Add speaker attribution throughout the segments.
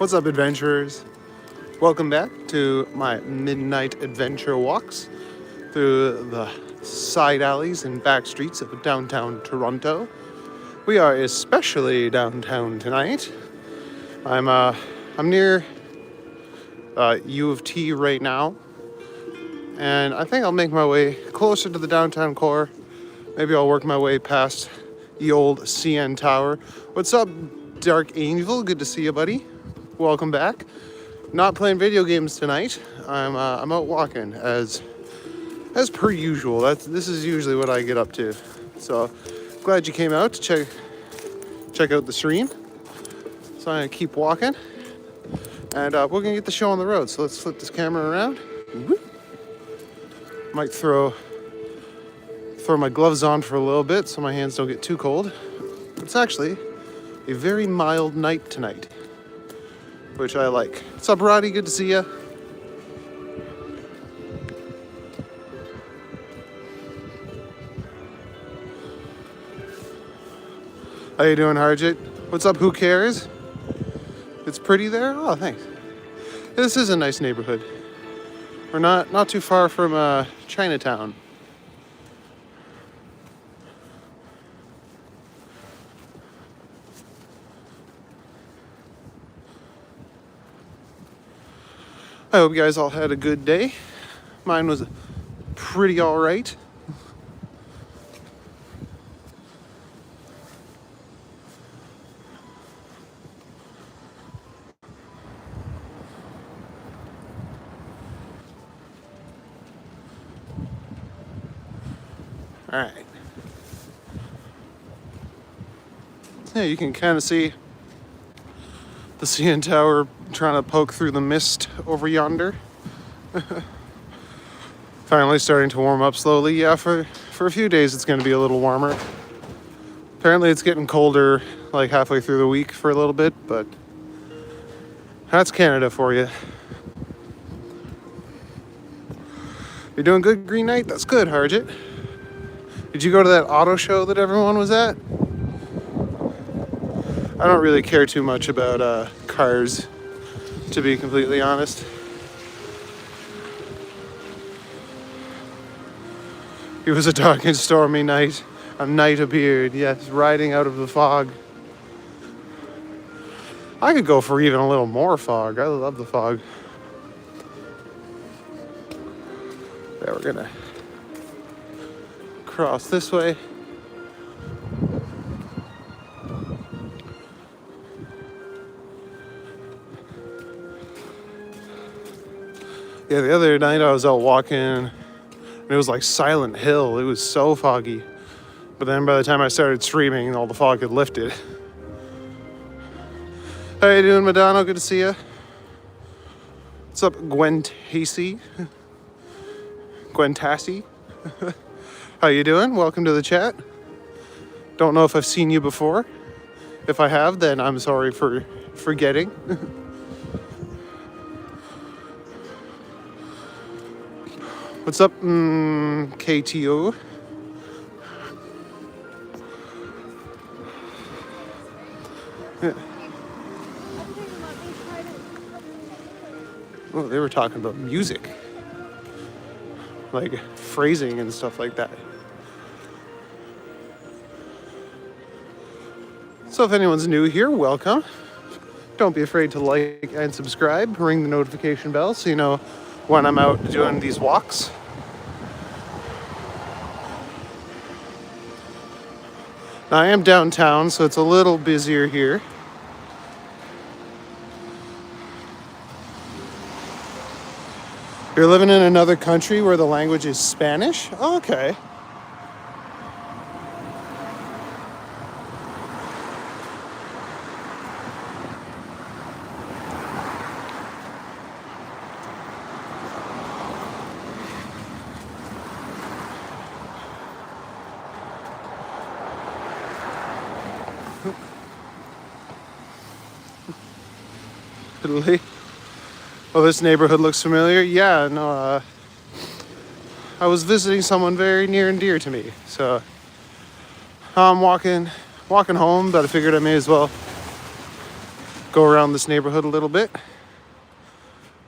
Speaker 1: What's up, adventurers? Welcome back to my midnight adventure walks through the side alleys and back streets of downtown Toronto. We are especially downtown tonight. I'm near U of T right now, and I think I'll make my way closer to the downtown core. Maybe I'll work my way past the old CN Tower. What's up, Dark Angel? Good to see you, buddy. Welcome back. Not playing video games tonight. I'm out walking as per usual. This is usually what I get up to. So glad you came out to check out the stream. So I'm gonna keep walking, and we're gonna get the show on the road. So let's flip this camera around. Might throw my gloves on for a little bit so my hands don't get too cold. It's actually a very mild night tonight, which I like. What's up, Roddy? Good to see ya. How you doing, Harjit? What's up, who cares? It's pretty there? Oh, thanks. This is a nice neighborhood. We're not too far from Chinatown. I hope you guys all had a good day. Mine was pretty all right. All right. Yeah, you can kind of see the CN Tower trying to poke through the mist over yonder. Finally starting to warm up slowly. Yeah, for a few days it's going to be a little warmer. Apparently it's getting colder like halfway through the week for a little bit, but that's Canada for you. You're doing good, Green Knight? That's good, Harjit. Did you go to that auto show that everyone was at? I don't really care too much about cars, to be completely honest. It was a dark and stormy night. A night appeared, yes, riding out of the fog. I could go for even a little more fog. I love the fog. Yeah, we're gonna cross this way. Yeah, the other night I was out walking and it was like Silent Hill. It was so foggy. But then by the time I started streaming, all the fog had lifted. How you doing, Madonna? Good to see you. What's up, Gwen Tasey? Gwen Tassie? How you doing? Welcome to the chat. Don't know if I've seen you before. If I have, then I'm sorry for forgetting. What's up, KTO? Yeah. Oh, they were talking about music. Like phrasing and stuff like that. So if anyone's new here, welcome. Don't be afraid to like and subscribe. Ring the notification bell so you know when I'm out doing these walks. Now, I am downtown, so it's a little busier here. You're living in another country where the language is Spanish? Oh, okay. Italy. Oh, this neighborhood looks familiar. Yeah, no, I was visiting someone very near and dear to me. So I'm walking home, but I figured I may as well go around this neighborhood a little bit.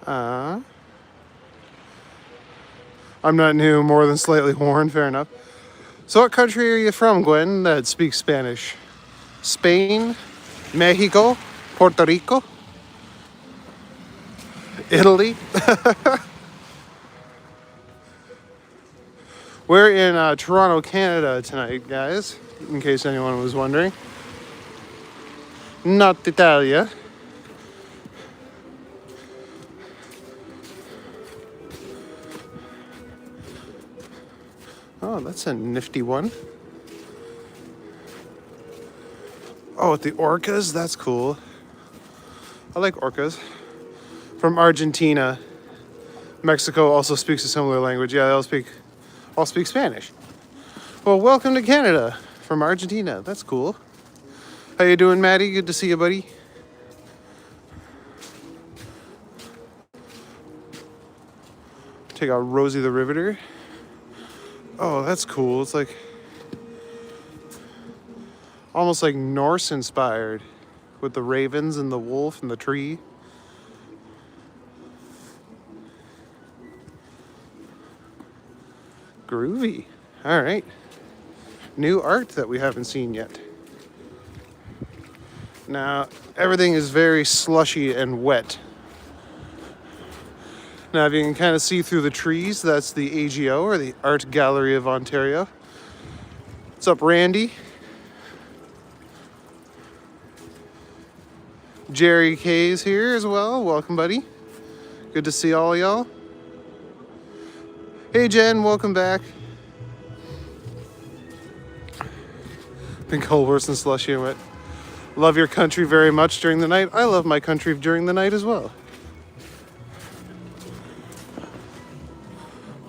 Speaker 1: I'm not new, more than slightly worn, fair enough. So what country are you from, Gwen, that speaks Spanish? Spain? Mexico? Puerto Rico? Italy? We're in Toronto, Canada tonight, guys, in case anyone was wondering. Not Italia. Oh, that's a nifty one. Oh, with the orcas? That's cool. I like orcas. From Argentina. Mexico also speaks a similar language. Yeah, they all speak Spanish. Well, welcome to Canada from Argentina. That's cool. How you doing, Maddie? Good to see you, buddy. Take out Rosie the Riveter. Oh, that's cool. It's like almost like Norse inspired with the ravens and the wolf and the tree. Groovy. All right. New art that we haven't seen yet. Now, everything is very slushy and wet. Now, if you can kind of see through the trees, that's the AGO, or the Art Gallery of Ontario. What's up, Randy? Jerry K's here as well. Welcome, buddy. Good to see all y'all. Hey, Jen, welcome back. Been cold, worse than slushy and wet. Love your country very much during the night. I love my country during the night as well.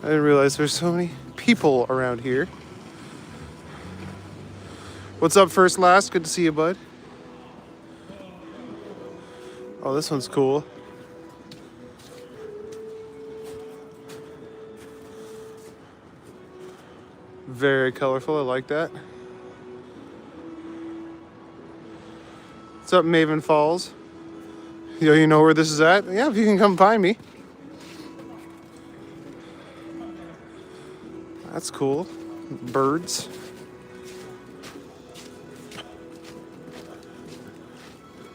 Speaker 1: I didn't realize there's so many people around here. What's up, First Last? Good to see you, bud. Oh, this one's cool. Very colorful. I like that. What's up, Maven Falls? Yo, you know where this is at? Yeah, if you can come find me. That's cool. Birds.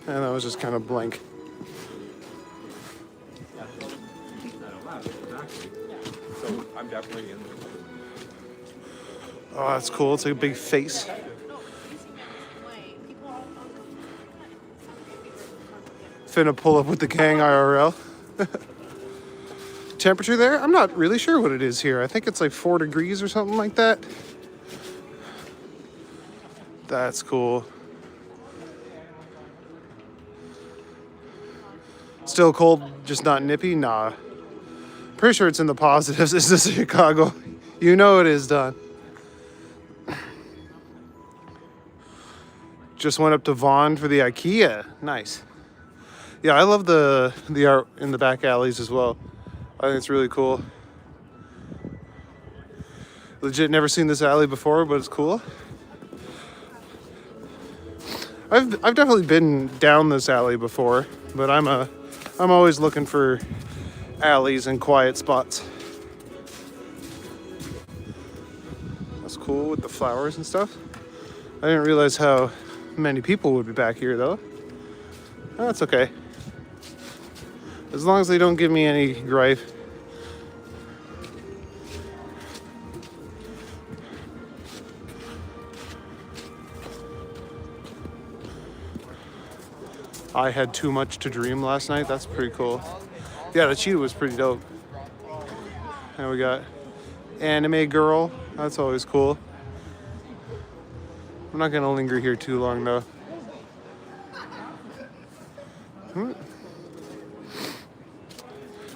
Speaker 1: And that was just kind of blank.
Speaker 2: So I'm definitely in there.
Speaker 1: Oh, that's cool. It's like a big face. Finna pull up with the gang IRL. Temperature there? I'm not really sure what it is here. I think it's like 4 degrees or something like that. That's cool. Still cold, just not nippy? Nah. Pretty sure it's in the positives. Is this Chicago? You know it is, Don. Just went up to Vaughan for the IKEA. Nice. Yeah, I love the art in the back alleys as well. I think it's really cool. Legit never seen this alley before, but it's cool. I've definitely been down this alley before, but I'm always looking for alleys and quiet spots. That's cool with the flowers and stuff. I didn't realize how many people would be back here though. That's okay. As long as they don't give me any gripe. I had too much to dream last night. That's pretty cool. Yeah, the cheetah was pretty dope. And we got Anime Girl. That's always cool. I'm not gonna linger here too long though.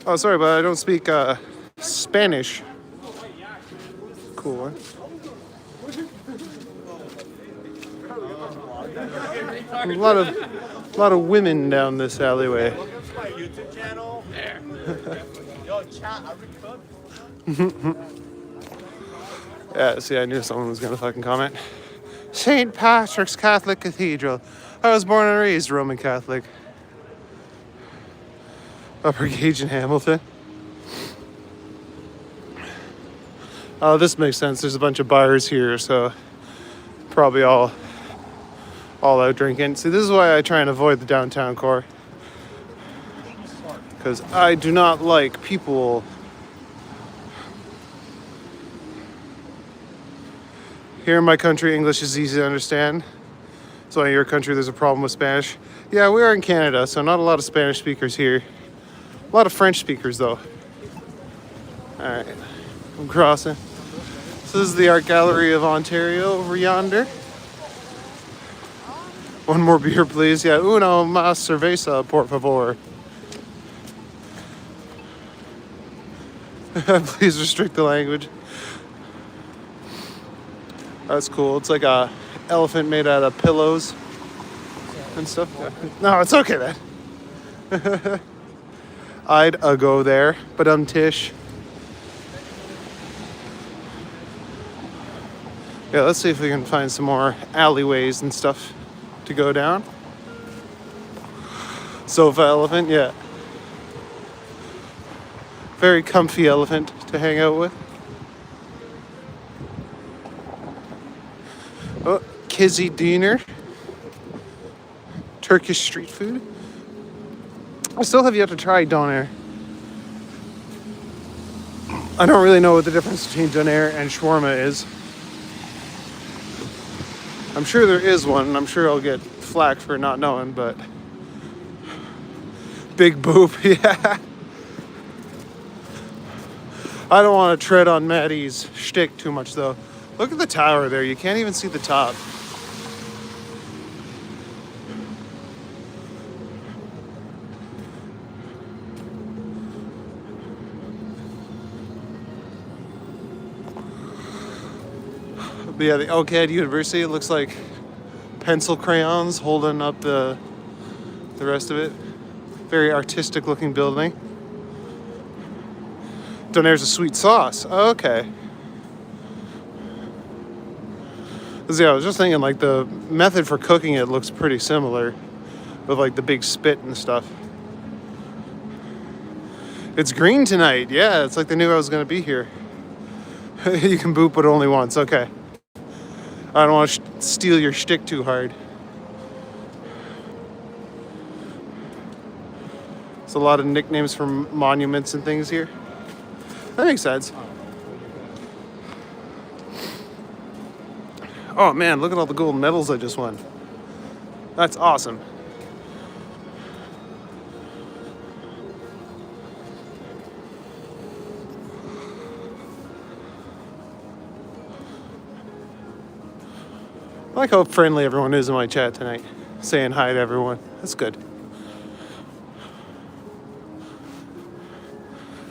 Speaker 1: Oh, sorry, but I don't speak Spanish. Cool. A lot of women down this alleyway.
Speaker 2: My YouTube channel. There. Yo, chat, I record.
Speaker 1: Yeah, see, I knew someone was gonna fucking comment. St. Patrick's Catholic Cathedral. I was born and raised Roman Catholic. Upper Gauge in Hamilton. Oh, this makes sense. There's a bunch of bars here, so probably all out drinking. See, this is why I try and avoid the downtown core, because I do not like people. Here in my country, English is easy to understand. So in your country, there's a problem with Spanish. Yeah, we are in Canada, so not a lot of Spanish speakers here. A lot of French speakers, though. All right, I'm crossing. So this is the Art Gallery of Ontario over yonder. One more beer, please. Yeah, uno más cerveza, por favor. Please restrict the language. That's cool. It's like a elephant made out of pillows and stuff. No, it's okay then. I'd go there, but tish. Yeah, let's see if we can find some more alleyways and stuff to go down. Sofa elephant, yeah. Very comfy elephant to hang out with. Oh, Kizzy Diener. Turkish street food. I still have yet to try doner. I don't really know what the difference between doner and shawarma is. I'm sure there is one, and I'm sure I'll get flack for not knowing, but... Big boob, yeah. I don't want to tread on Maddie's shtick too much, though. Look at the tower there. You can't even see the top. But yeah, the OCAD University, it looks like pencil crayons holding up the rest of it. Very artistic looking building. Doner's a sweet sauce. Oh, okay. Yeah, I was just thinking, like, the method for cooking it looks pretty similar with, like, the big spit and stuff. It's green tonight. Yeah, it's like they knew I was going to be here. You can boop, but only once. Okay. I don't want to steal your shtick too hard. There's a lot of nicknames for monuments and things here. That makes sense. Oh man, look at all the gold medals I just won. That's awesome. I like how friendly everyone is in my chat tonight. Saying hi to everyone. That's good.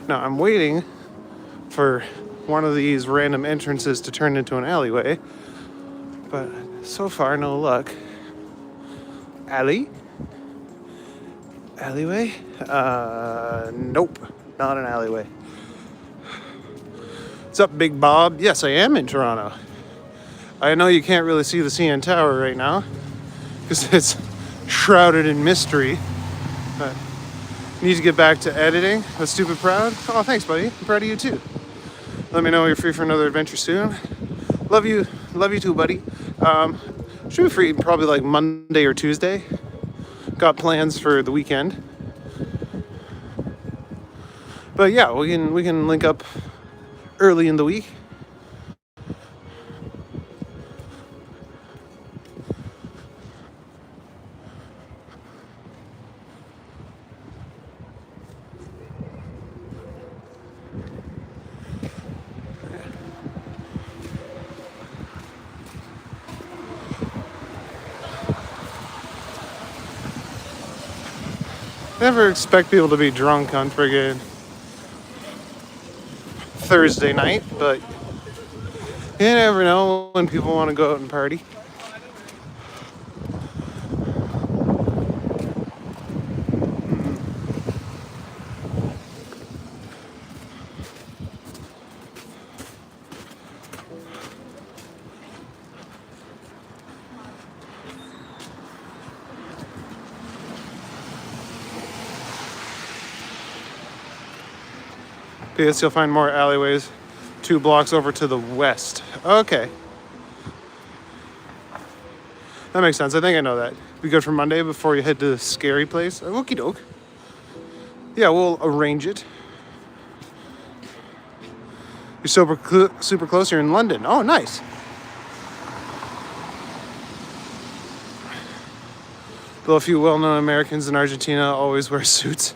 Speaker 1: Now I'm waiting for one of these random entrances to turn into an alleyway. But so far, no luck. Alleyway? Nope, not an alleyway. What's up, Big Bob? Yes, I am in Toronto. I know you can't really see the CN Tower right now because it's shrouded in mystery. But need to get back to editing. I'm stupid proud. Oh, thanks, buddy. I'm proud of you too. Let me know you're free for another adventure soon. Love you too, buddy. Should be free probably like Monday or Tuesday. Got plans for the weekend. But yeah, we can link up early in the week. Never expect people to be drunk on friggin' Thursday night, but you never know when people want to go out and party. P.S. You'll find more alleyways 2 blocks over to the west. Okay. That makes sense. I think I know that. Be good for Monday before you head to the scary place. Okie doke. Yeah, we'll arrange it. You're super close. You're in London. Oh, nice. Though a few well-known Americans in Argentina always wear suits.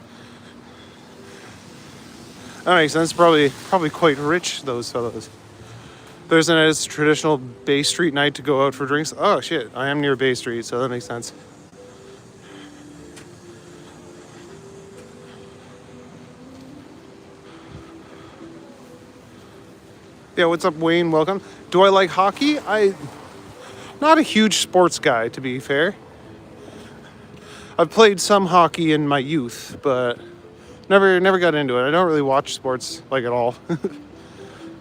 Speaker 1: That makes sense. Probably quite rich, those fellows. Thursday night is traditional Bay Street night to go out for drinks. Oh shit, I am near Bay Street, so that makes sense. Yeah, what's up, Wayne? Welcome. Do I like hockey? Not a huge sports guy, to be fair. I've played some hockey in my youth, but never got into it. I don't really watch sports like at all.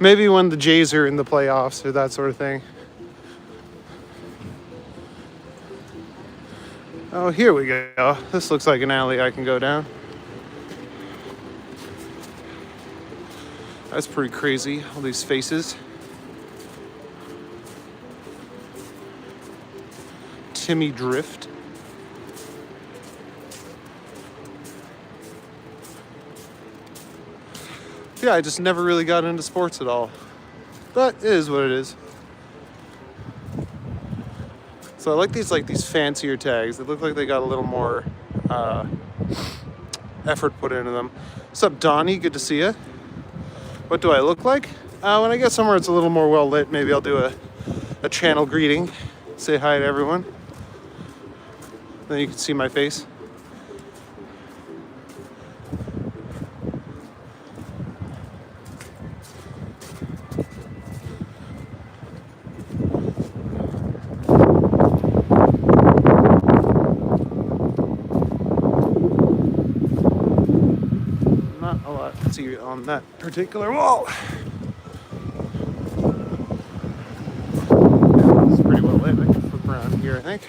Speaker 1: Maybe when the Jays are in the playoffs or that sort of thing. Oh, here we go. This looks like an alley I can go down. That's pretty crazy, all these faces. Timmy Drift. Yeah, I just never really got into sports at all. But it is what it is. So I like these fancier tags. They look like they got a little more effort put into them. What's up, Donnie? Good to see you. What do I look like? When I get somewhere it's a little more well lit, maybe I'll do a channel greeting. Say hi to everyone. Then you can see my face. Not a lot to see on that particular wall. This is pretty well lit. I can flip around here, I think.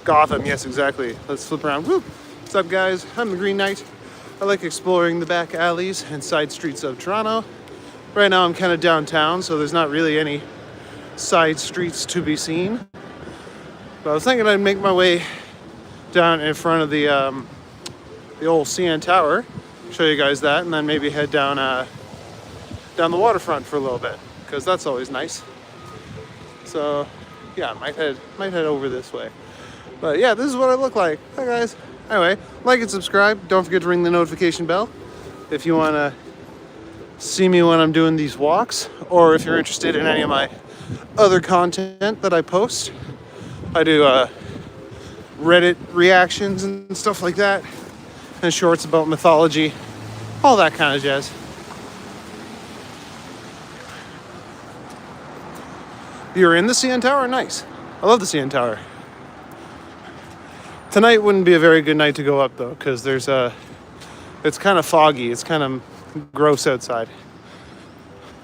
Speaker 1: Gotham, yes, exactly. Let's flip around. Woo! What's up, guys? I'm the Green Knight. I like exploring the back alleys and side streets of Toronto. Right now I'm kind of downtown, so there's not really any side streets to be seen. But I was thinking I'd make my way down in front of the old CN Tower, show you guys that, and then maybe head down the waterfront for a little bit, because that's always nice. So yeah, might head over this way. But yeah, this is what I look like. Hi guys. Anyway, like and subscribe. Don't forget to ring the notification bell if you want to see me when I'm doing these walks, or if you're interested in any of my other content that I post. I do Reddit reactions and stuff like that, and shorts about mythology, all that kind of jazz. You're in the CN Tower? Nice. I love the CN Tower. Tonight wouldn't be a very good night to go up though, because it's kind of foggy. It's kind of gross outside,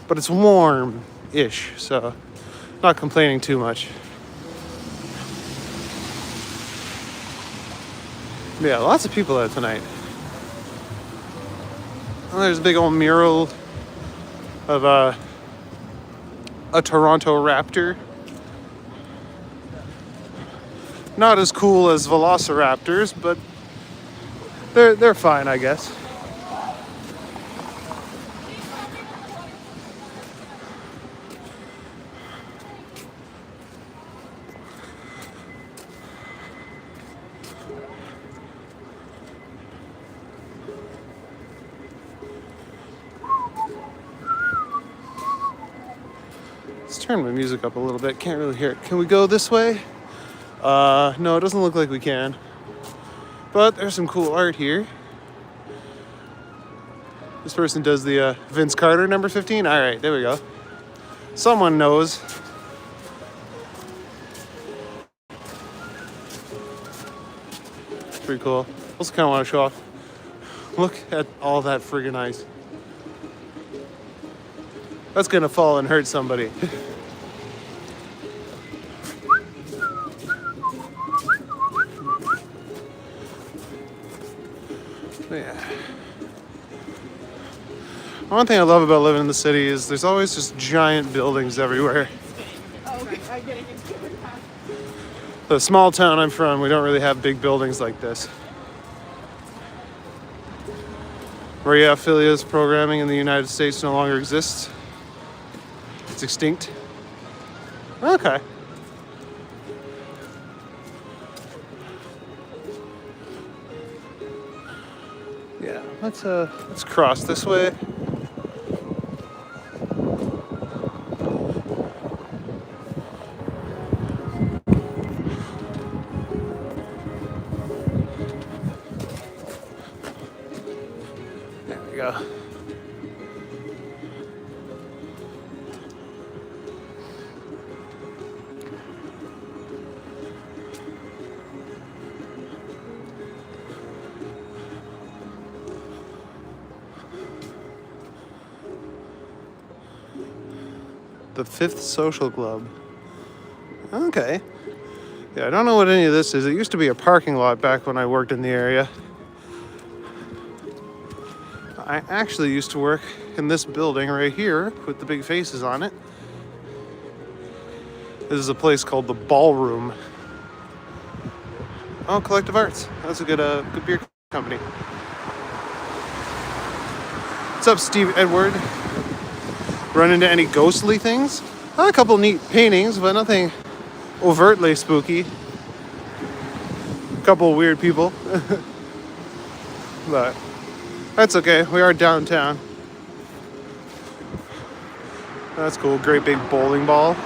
Speaker 1: but it's warm-ish, so not complaining too much. Yeah, lots of people out tonight. Oh, there's a big old mural of a Toronto Raptor. Not as cool as Velociraptors, but they're fine, I guess. Let's turn my music up a little bit. Can't really hear it. Can we go this way? No, it doesn't look like we can. But there's some cool art here. This person does the Vince Carter number 15. All right, there we go. Someone knows. Pretty cool. Also kind of want to show off. Look at all that friggin' ice. That's gonna fall and hurt somebody. Yeah. One thing I love about living in the city is there's always just giant buildings everywhere. The small town I'm from, we don't really have big buildings like this. Maria Affilia's programming in the United States no longer exists. It's extinct. Okay. Yeah, let's cross this way. There we go. The Fifth Social Club. Okay. Yeah, I don't know what any of this is. It used to be a parking lot back when I worked in the area. I actually used to work in this building right here with the big faces on it. This is a place called the Ballroom. Oh, Collective Arts. That's a good beer company. What's up, Steve Edward? Run into any ghostly things? A couple neat paintings, but nothing overtly spooky. A couple weird people. But that's okay. We are downtown. That's cool. Great big bowling ball.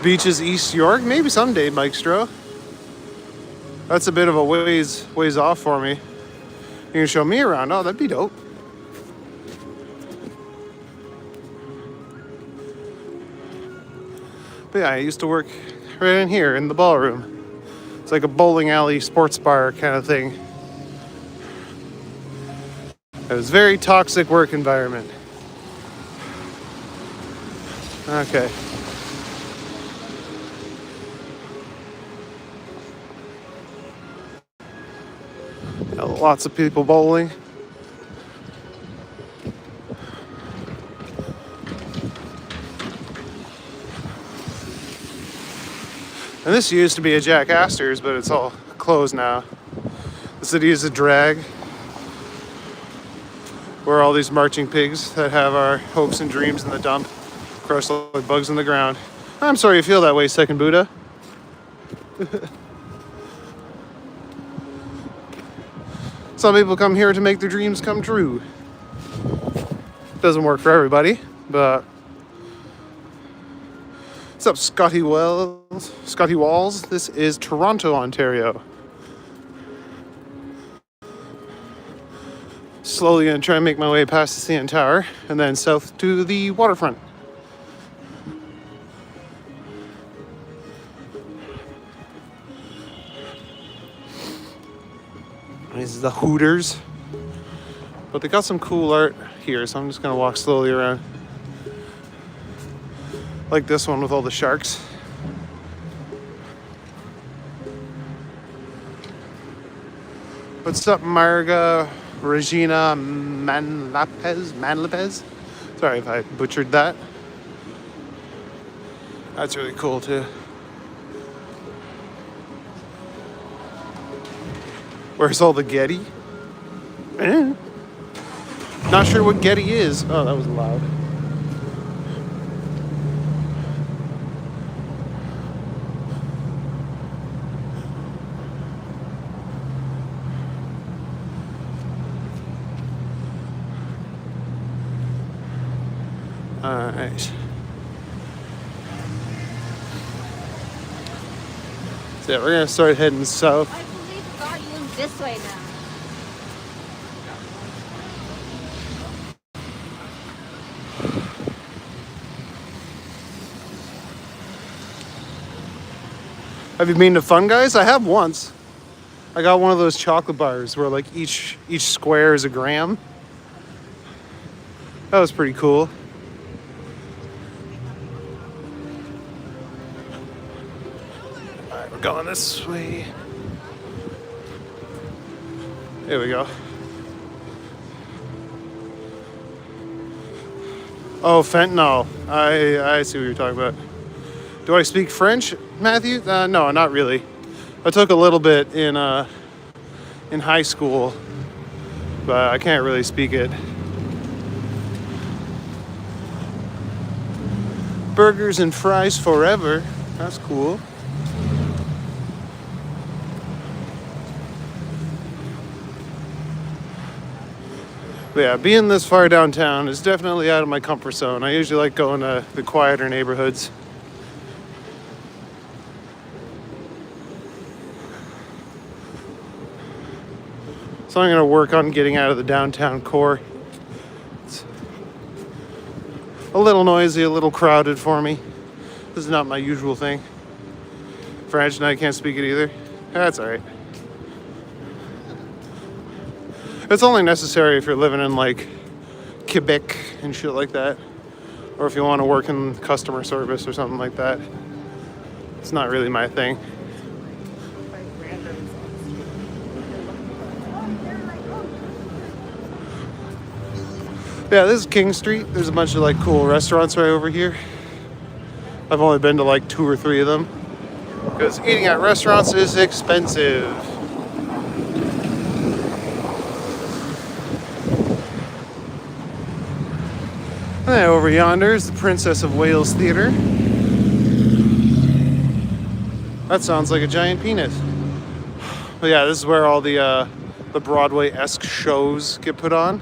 Speaker 1: Beaches East York? Maybe someday, Mike Stroh. That's a bit of a ways off for me. You can show me around. Oh, that'd be dope. But yeah, I used to work right in here in the ballroom. It's like a bowling alley sports bar kind of thing. It was a very toxic work environment. Okay. Lots of people bowling. And this used to be a Jack Astor's, but it's all closed now. The city is a drag. We're all these marching pigs that have our hopes and dreams in the dump, crushed like bugs in the ground. I'm sorry you feel that way, Second Buddha. Some people come here to make their dreams come true. Doesn't work for everybody, but what's up, Scotty Walls? This is Toronto, Ontario. Slowly gonna try and make my way past the CN Tower and then south to the Waterfront. This is the Hooters. But they got some cool art here, so I'm just gonna walk slowly around. Like this one with all the sharks. What's up, Marga Regina Manlapez? Sorry if I butchered that. That's really cool too. Where's all the Getty? Not sure what Getty is. Oh, that was loud. Alright. So yeah, we're gonna start heading south.
Speaker 3: I believe got you this way now.
Speaker 1: Have you been to Fun Guys? I have once. I got one of those chocolate bars where like each square is a gram. That was pretty cool. Alright, we're going this way. There we go. Oh, fentanyl. I see what you're talking about. Do I speak French, Matthew? No, not really. I took a little bit in high school, but I can't really speak it. Burgers and fries forever. That's cool. But yeah, being this far downtown is definitely out of my comfort zone. I usually like going to the quieter neighborhoods. So I'm going to work on getting out of the downtown core. It's a little noisy, a little crowded for me. This is not my usual thing. French, and I can't speak it either. That's alright. It's only necessary if you're living in like Quebec and shit like that. Or if you want to work in customer service or something like that. It's not really my thing. Yeah, this is King Street. There's a bunch of like cool restaurants right over here. I've only been to like 2 or 3 of them. Because eating at restaurants is expensive. And over yonder is the Princess of Wales Theatre. That sounds like a giant penis. But yeah, this is where all the Broadway-esque shows get put on.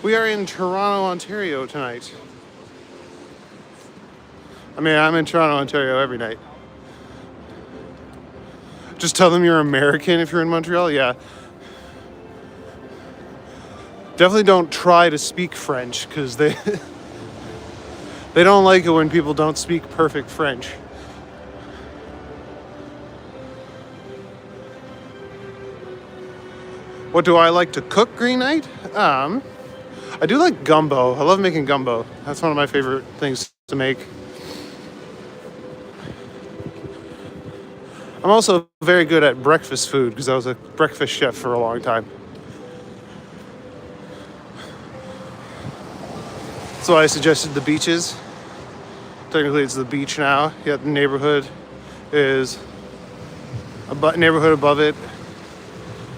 Speaker 1: We are in Toronto, Ontario tonight. I mean, I'm in Toronto, Ontario every night. Just tell them you're American if you're in Montreal, yeah. Definitely don't try to speak French, because they don't like it when people don't speak perfect French. What do I like to cook, Green Knight? I do like gumbo. I love making gumbo. That's one of my favorite things to make. I'm also very good at breakfast food because I was a breakfast chef for a long time. So I suggested the beaches. Technically it's the beach now. Yet the neighborhood is neighborhood above it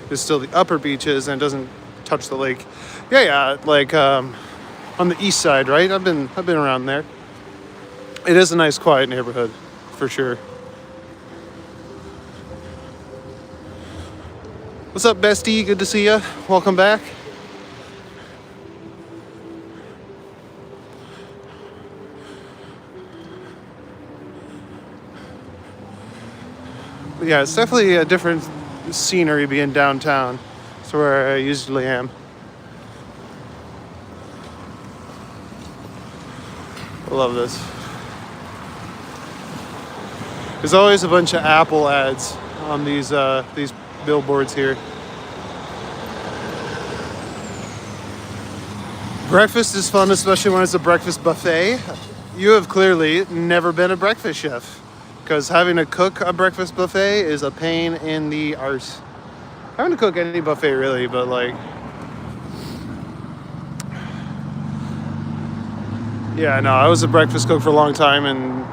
Speaker 1: is still the upper beaches and doesn't touch the lake. Yeah, like on the east side, right? I've been around there. It is a nice, quiet neighborhood, for sure. What's up, bestie? Good to see ya. Welcome back. But yeah, it's definitely a different scenery being downtown. It's where I usually am. I love this. There's always a bunch of Apple ads on these billboards here. Breakfast is fun, especially when it's a breakfast buffet. You have clearly never been a breakfast chef, because having to cook a breakfast buffet is a pain in the arse. Having to cook any buffet really, but like, yeah, no, I was a breakfast cook for a long time, and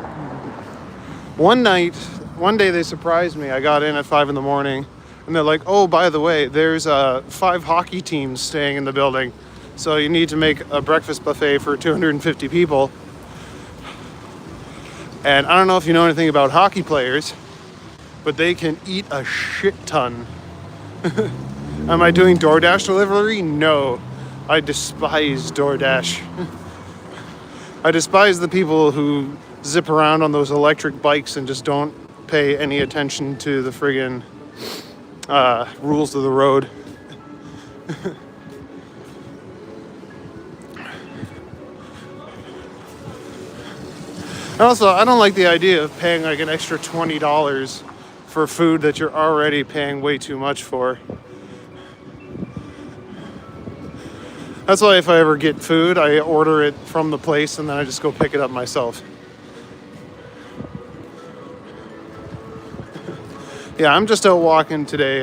Speaker 1: one day they surprised me. I got in at 5 a.m, and they're like, "Oh, by the way, there's 5 hockey teams staying in the building, so you need to make a breakfast buffet for 250 people." And I don't know if you know anything about hockey players, but they can eat a shit ton. Am I doing DoorDash delivery? No. I despise DoorDash. I despise the people who zip around on those electric bikes and just don't pay any attention to the friggin' rules of the road. And also, I don't like the idea of paying like an extra $20 for food that you're already paying way too much for. That's why if I ever get food, I order it from the place and then I just go pick it up myself. Yeah, I'm just out walking today,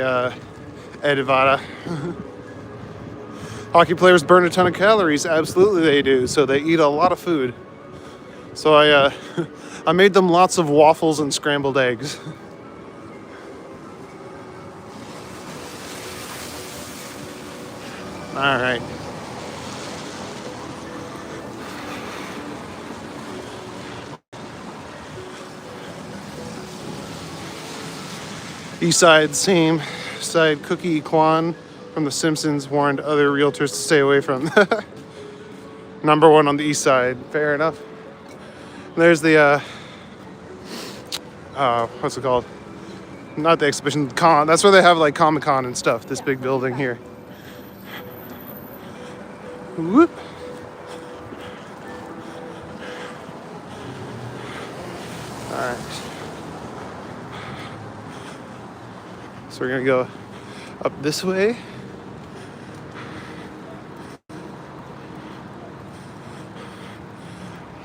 Speaker 1: Edivada. Hockey players burn a ton of calories. Absolutely they do. So they eat a lot of food. So I made them lots of waffles and scrambled eggs. All right. East side, same side. Cookie Kwan from The Simpsons warned other realtors to stay away from. Number one on the east side. Fair enough. There's the what's it called? Not the exhibition, con. That's where they have like Comic-Con and stuff. This big building here. Whoop. All right. So we're gonna go up this way.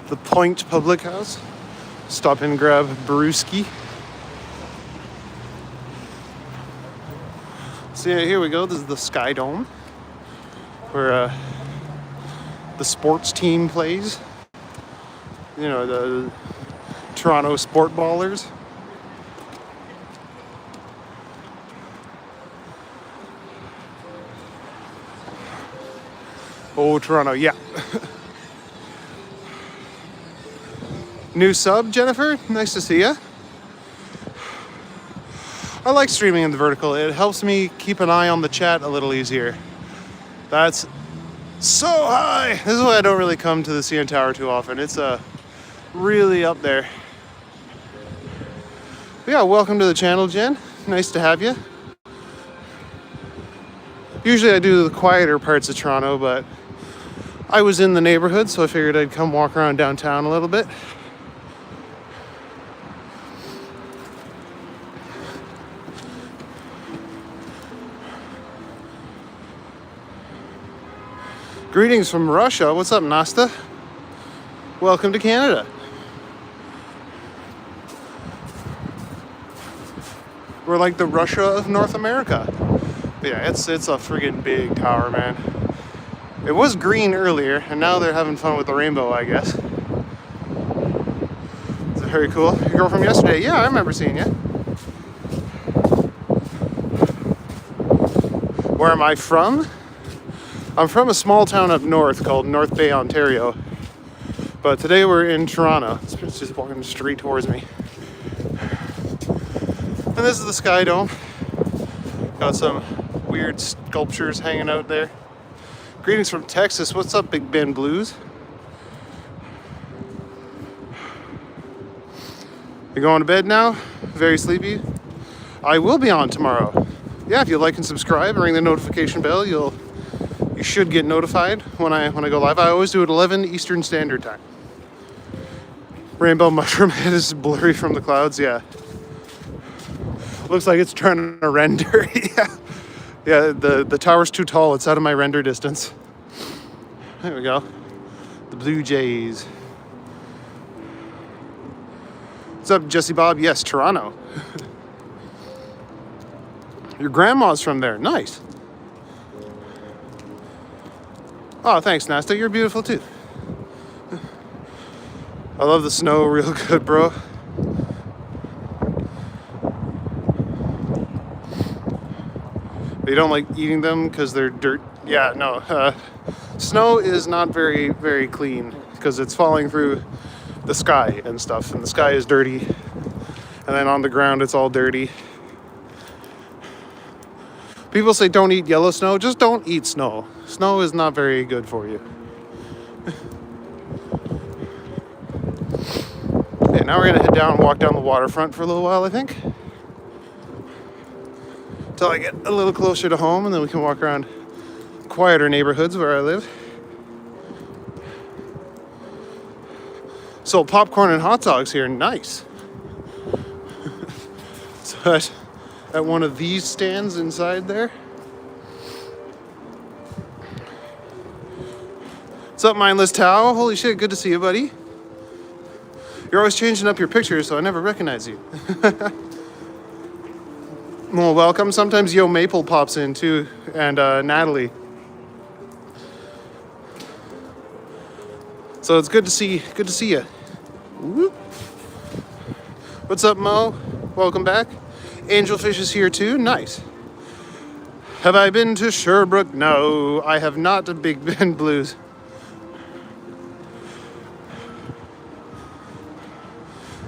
Speaker 1: The Point Public House. Stop and grab brewski. So yeah, here we go. This is the Sky Dome, where the sports team plays. You know, the Toronto Sport Ballers. Oh, Toronto, yeah. New sub, Jennifer. Nice to see you. I like streaming in the vertical. It helps me keep an eye on the chat a little easier. That's so high. This is why I don't really come to the CN Tower too often. It's really up there. But yeah, welcome to the channel, Jen. Nice to have you. Usually I do the quieter parts of Toronto, but I was in the neighborhood, so I figured I'd come walk around downtown a little bit. Greetings from Russia. What's up, Nasta? Welcome to Canada. We're like the Russia of North America. But yeah, it's a friggin' big tower, man. It was green earlier, and now they're having fun with the rainbow, I guess. It's very cool. Your girl from yesterday. Yeah, I remember seeing you. Where am I from? I'm from a small town up north called North Bay, Ontario. But today we're in Toronto. It's just walking straight towards me. And this is the Sky Dome. Got some weird sculptures hanging out there. Greetings from Texas. What's up, Big Ben Blues? You going to bed now? Very sleepy? I will be on tomorrow. Yeah, if you like and subscribe and ring the notification bell, you should get notified when I go live. I always do it 11 Eastern Standard Time. Rainbow mushroom head is blurry from the clouds. Yeah. Looks like it's trying to render. Yeah. Yeah, the tower's too tall. It's out of my render distance. There we go. The Blue Jays. What's up, Jesse Bob? Yes, Toronto. Your grandma's from there. Nice. Oh, thanks, Nasta. You're beautiful, too. I love the snow real good, bro. You don't like eating them because they're dirt? Yeah, no. Snow is not very, very clean because it's falling through the sky and stuff. And the sky is dirty. And then on the ground, it's all dirty. People say don't eat yellow snow. Just don't eat snow. Snow is not very good for you. Okay, now we're going to head down and walk down the waterfront for a little while, I think. Until I get a little closer to home, and then we can walk around quieter neighborhoods where I live. Sold popcorn and hot dogs here. Nice. So at one of these stands inside there. What's up, Mindless Tao? Holy shit, good to see you, buddy. You're always changing up your pictures, so I never recognize you. Well, welcome. Sometimes Yo Maple pops in too, and Natalie. So it's good to see you. Whoop. What's up, Mo? Welcome back. Angelfish is here too. Nice. Have I been to Sherbrooke? No, I have not to Big Bend Blues.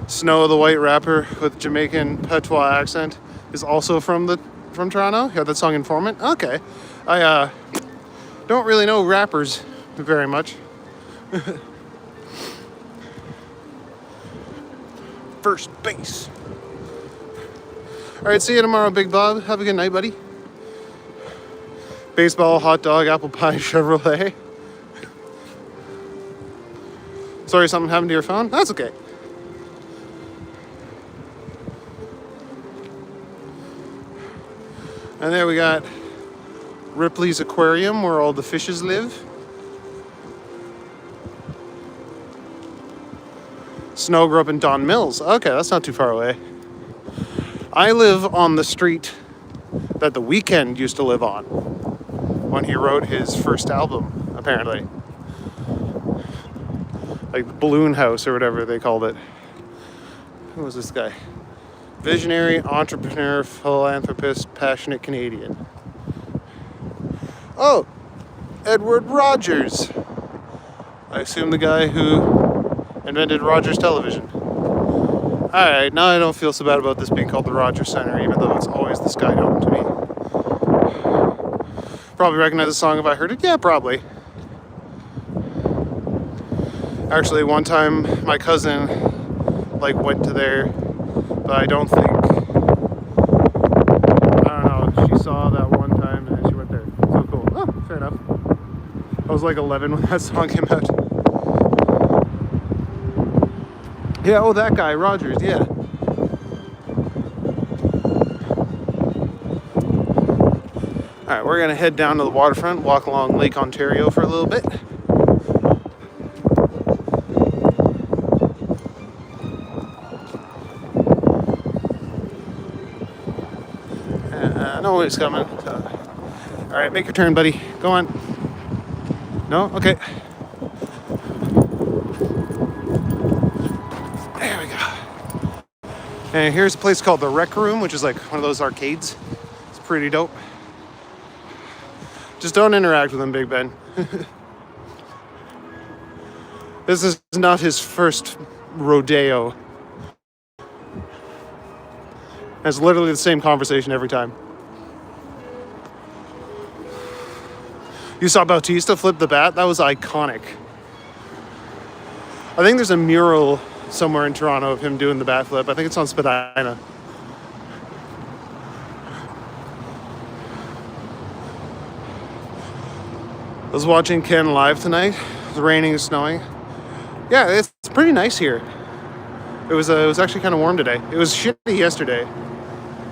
Speaker 1: Snow, the white rapper with Jamaican patois accent, is also from Toronto. Yeah, that song Informant. Okay. I don't really know rappers very much. First base. All right, see you tomorrow, Big Bob. Have a good night, buddy. Baseball, hot dog, apple pie, Chevrolet. Sorry, something happened to your phone? That's okay. And there we got Ripley's Aquarium, where all the fishes live. Snow grew up in Don Mills. Okay, that's not too far away. I live on the street that The Weeknd used to live on when he wrote his first album, apparently. Like Balloon House or whatever they called it. Who was this guy? Visionary, entrepreneur, philanthropist, passionate Canadian. Oh, Edward Rogers. I assume the guy who invented Rogers Television. Alright, now I don't feel so bad about this being called the Rogers Center, even though it's always the Sky Dome to me. Probably recognize the song if I heard it. Yeah, probably. Actually, one time my cousin went to there, but I don't know, she saw that one time and she went there. So cool. Oh, fair enough. I was like 11 when that song came out. Yeah, oh, that guy, Rogers, yeah. Alright, we're gonna head down to the waterfront, walk along Lake Ontario for a little bit. Nobody's coming. Alright, make your turn, buddy. Go on. No? Okay. There we go. And here's a place called the Rec Room, which is like one of those arcades. It's pretty dope. Just don't interact with him, Big Ben. This is not his first rodeo. It's literally the same conversation every time. You saw Bautista flip the bat? That was iconic. I think there's a mural somewhere in Toronto of him doing the bat flip. I think it's on Spadina. I was watching Ken live tonight. It was raining and snowing. Yeah, it's pretty nice here. It was actually kind of warm today. It was shitty yesterday.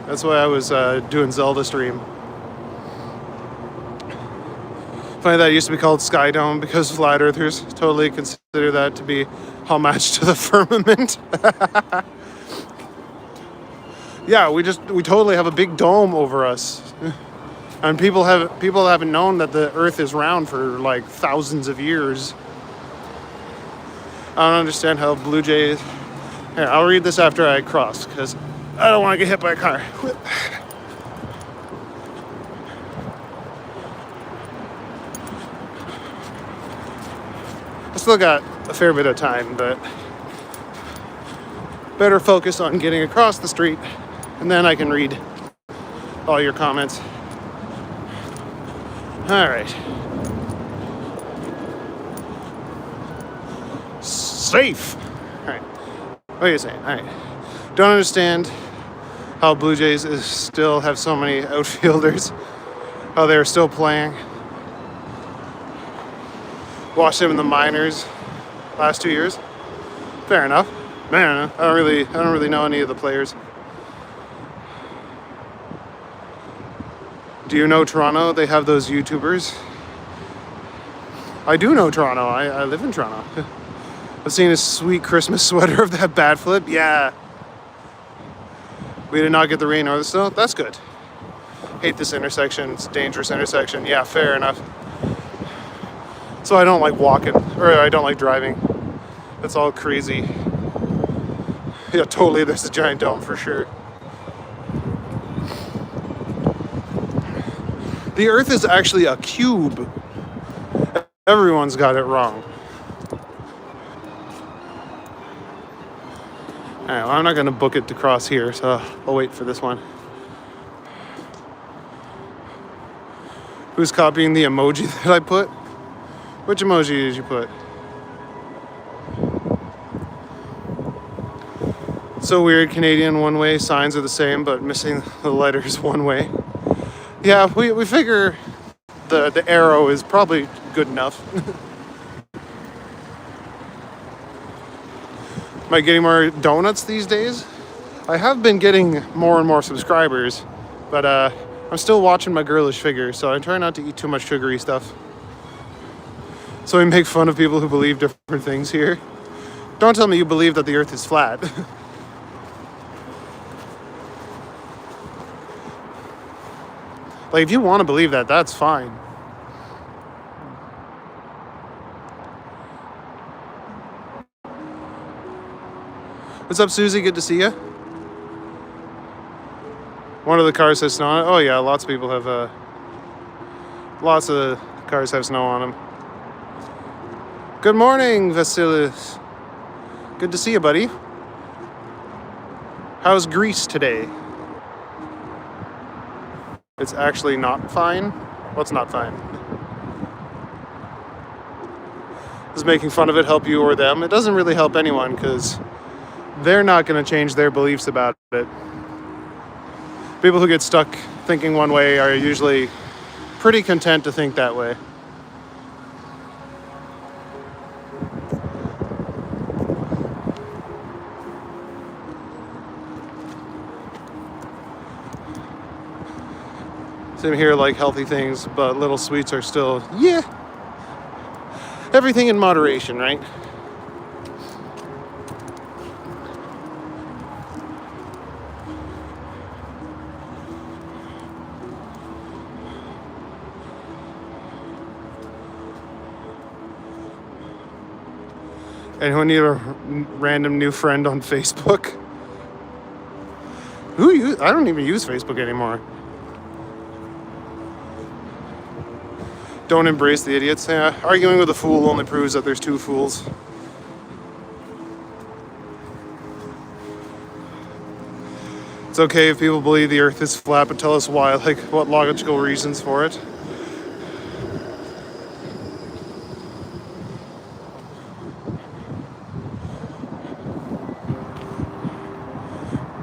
Speaker 1: That's why I was doing Zelda stream. Funny that it used to be called Sky Dome because flat earthers totally consider that to be homage to the firmament. Yeah, we totally have a big dome over us. And people haven't known that the earth is round for like thousands of years. I don't understand how blue jays... Here, I'll read this after I cross because I don't want to get hit by a car. I still got a fair bit of time, but better focus on getting across the street, and then I can read all your comments. All right. Safe. All right. What are you saying? All right. Don't understand how Blue Jays still have so many outfielders, how they're still playing. Watched them in the minors last 2 years. Fair enough. Man, I don't really know any of the players. Do you know Toronto? They have those YouTubers. I do know Toronto. I live in Toronto. I've seen a sweet Christmas sweater of that bat flip. Yeah. We did not get the rain or the snow. That's good. Hate this intersection. It's a dangerous intersection. Yeah, fair enough. So I don't like walking, or I don't like driving. It's all crazy. Yeah, totally. There's a giant dome for sure. The Earth is actually a cube. Everyone's got it wrong. Alright, well, I'm not going to book it to cross here, so I'll wait for this one. Who's copying the emoji that I put? Which emoji did you put? So weird, Canadian one way, signs are the same, but missing the letters one way. Yeah, we figure the arrow is probably good enough. Am I getting more donuts these days? I have been getting more and more subscribers, but I'm still watching my girlish figure, so I try not to eat too much sugary stuff. So we make fun of people who believe different things here. Don't tell me you believe that the Earth is flat. Like, if you want to believe that, that's fine. What's up, Susie? Good to see you. One of the cars has snow on it. Oh yeah, lots of people have lots of cars have snow on them. Good morning, Vasilis. Good to see you, buddy. How's Greece today? It's actually not fine. What's not fine? Does making fun of it help you or them? It doesn't really help anyone because they're not going to change their beliefs about it. People who get stuck thinking one way are usually pretty content to think that way. Same here, like healthy things, but little sweets are still, yeah. Everything in moderation, right? Anyone need a random new friend on Facebook? I don't even use Facebook anymore. Don't embrace the idiots. Yeah, arguing with a fool only proves that there's two fools. It's okay if people believe the Earth is flat, but tell us why. Like, what logical reasons for it?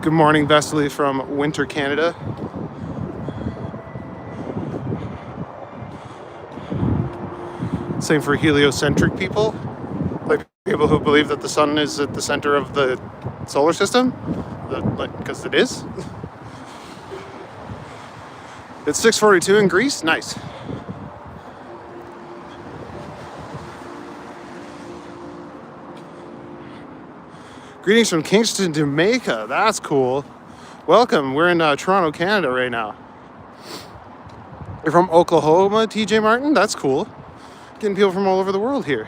Speaker 1: Good morning, Vesely from Winter, Canada. Same for heliocentric people, like people who believe that the sun is at the center of the solar system, because it is. It's 6:42 in Greece. Nice. Greetings from Kingston, Jamaica. That's cool. Welcome. We're in Toronto, Canada right now. You're from Oklahoma, TJ Martin? That's cool. Getting people from all over the world here.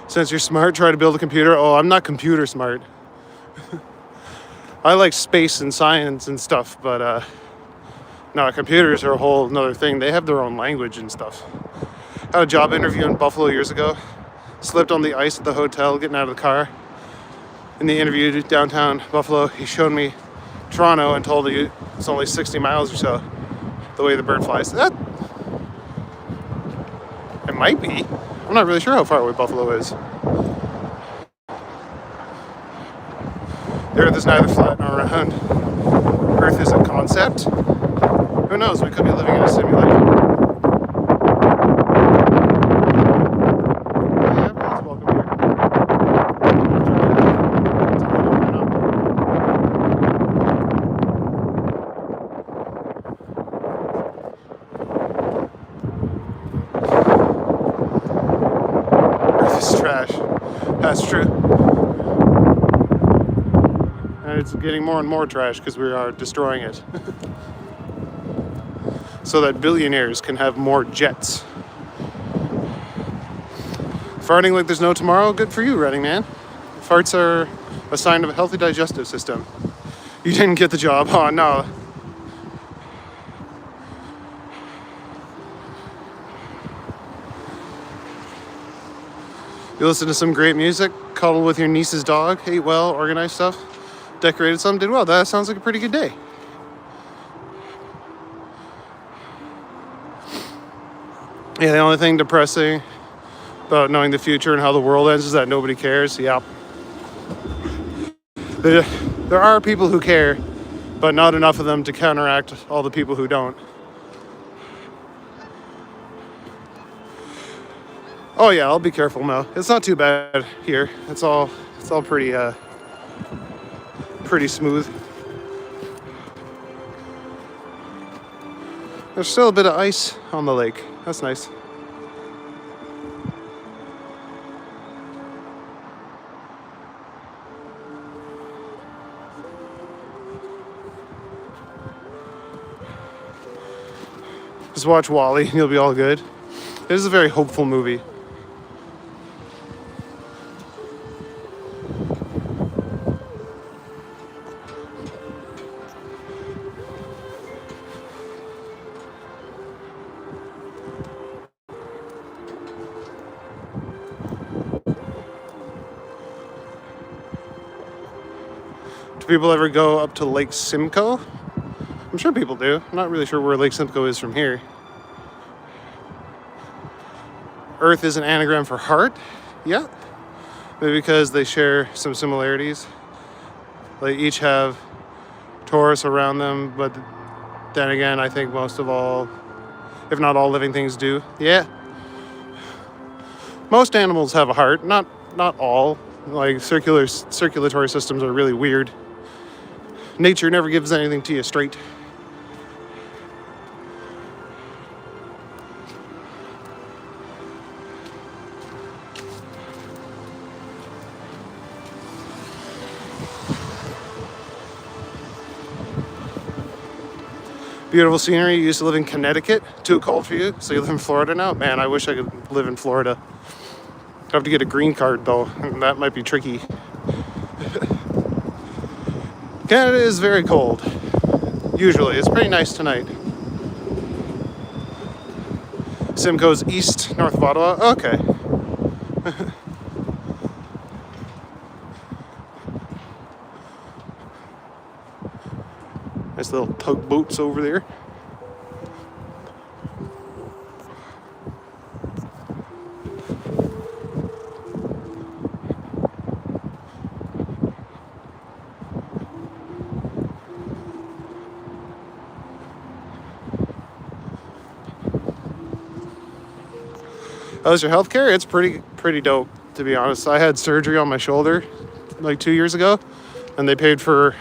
Speaker 1: Since you're smart, try to build a computer. Oh, I'm not computer smart. I like space and science and stuff, but no, computers are a whole nother thing. They have their own language and stuff. I had a job interview in Buffalo years ago. Slipped on the ice at the hotel, getting out of the car. In the interview downtown Buffalo, he showed me Toronto and told me it's only 60 miles or so. The way the bird flies. That it might be. I'm not really sure how far away Buffalo is. The Earth is neither flat nor round. Earth is a concept. Who knows? We could be living in a simulation. Yeah, everyone's welcome here. Trash. That's true. It's getting more and more trash because we are destroying it. So that billionaires can have more jets. Farting like there's no tomorrow, good for you, Running Man. Farts are a sign of a healthy digestive system. You didn't get the job, oh no. You listen to some great music, cuddle with your niece's dog, ate well, organized stuff, decorated some, did well. That sounds like a pretty good day. Yeah, the only thing depressing about knowing the future and how the world ends is that nobody cares. Yep. There are people who care, but not enough of them to counteract all the people who don't. Oh yeah, I'll be careful now. It's not too bad here. It's all pretty smooth. There's still a bit of ice on the lake. That's nice. Just watch Wall-E and you'll be all good. It is a very hopeful movie. Do people ever go up to Lake Simcoe? I'm sure people do. I'm not really sure where Lake Simcoe is from here. Earth is an anagram for heart. Yeah. Maybe because they share some similarities. They each have Taurus around them, but then again, I think most of all, if not all living things do. Yeah. Most animals have a heart, not all. Like circulatory systems are really weird. Nature never gives anything to you straight. Beautiful scenery. You used to live in Connecticut. Too cold for you, so you live in Florida now? Man, I wish I could live in Florida. I have to get a green card though, and that might be tricky. Canada is very cold. Usually. It's pretty nice tonight. Simcoe's east, north of Ottawa. Okay. Nice little tugboats over there. How's your healthcare? It's pretty dope, to be honest. I had surgery on my shoulder like 2 years ago, and they paid for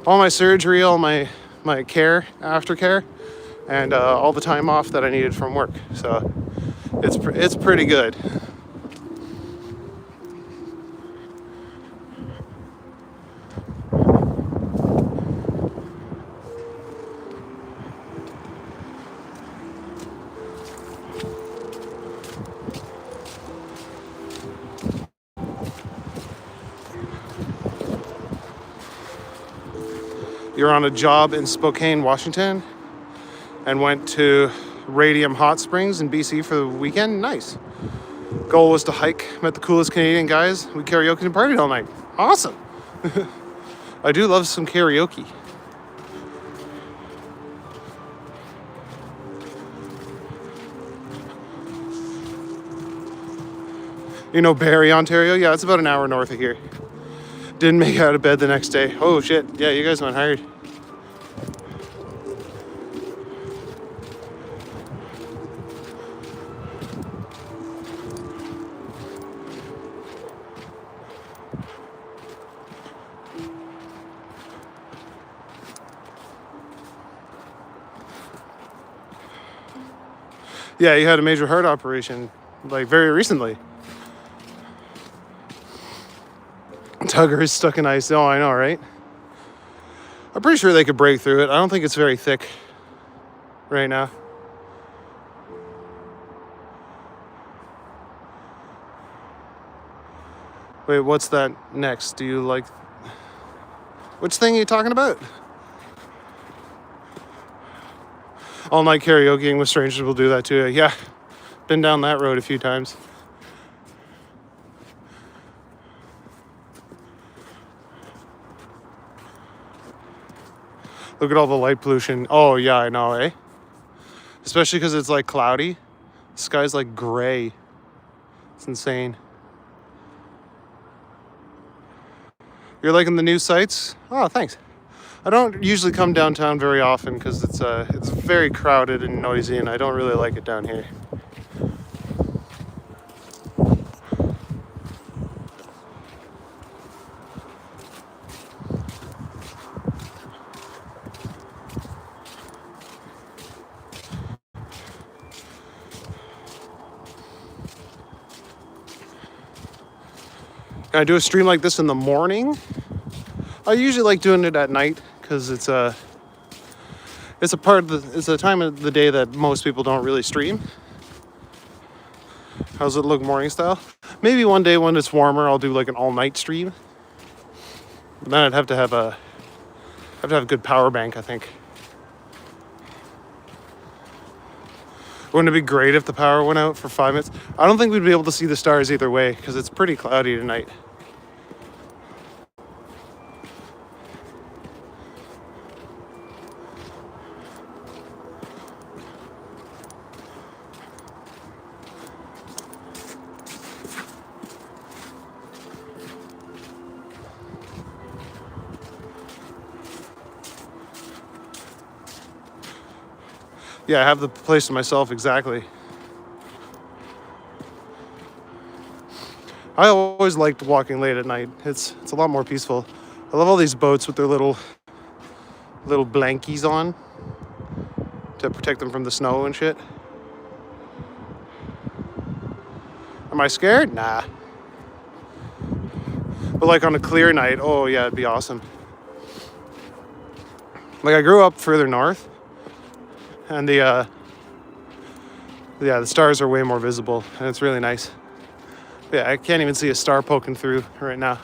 Speaker 1: all my surgery, all my care, aftercare, and all the time off that I needed from work. So it's pretty good. You're on a job in Spokane, Washington, and went to Radium Hot Springs in BC for the weekend. Nice. Goal was to hike. Met the coolest Canadian guys. We karaoke and partied all night. Awesome. I do love some karaoke. You know Barrie, Ontario? Yeah, it's about an hour north of here. Didn't make it out of bed the next day. Oh shit. Yeah, you guys went hard. Yeah, you had a major heart operation, like very recently. Tugger is stuck in ice. Oh, I know, right? I'm pretty sure they could break through it. I don't think it's very thick right now. Wait, what's that next? Do you like... Which thing are you talking about? All night karaokeing with strangers will do that too. Yeah, been down that road a few times. Look at all the light pollution. Oh yeah, I know, eh? Especially because it's like cloudy. The sky's like gray. It's insane. You're liking the new sites? Oh, thanks. I don't usually come downtown very often because it's very crowded and noisy, and I don't really like it down here. Can I do a stream like this in the morning? I usually like doing it at night because it's a time of the day that most people don't really stream. How's it look morning style? Maybe one day when it's warmer, I'll do like an all-night stream. But then I'd have to have a good power bank, I think. Wouldn't it be great if the power went out for 5 minutes? I don't think we'd be able to see the stars either way because it's pretty cloudy tonight. Yeah, I have the place to myself, exactly. I always liked walking late at night. It's a lot more peaceful. I love all these boats with their little blankies on to protect them from the snow and shit. Am I scared? Nah. But like on a clear night, oh yeah, it'd be awesome. Like I grew up further north, and the stars are way more visible, and it's really nice. Yeah, I can't even see a star poking through right now.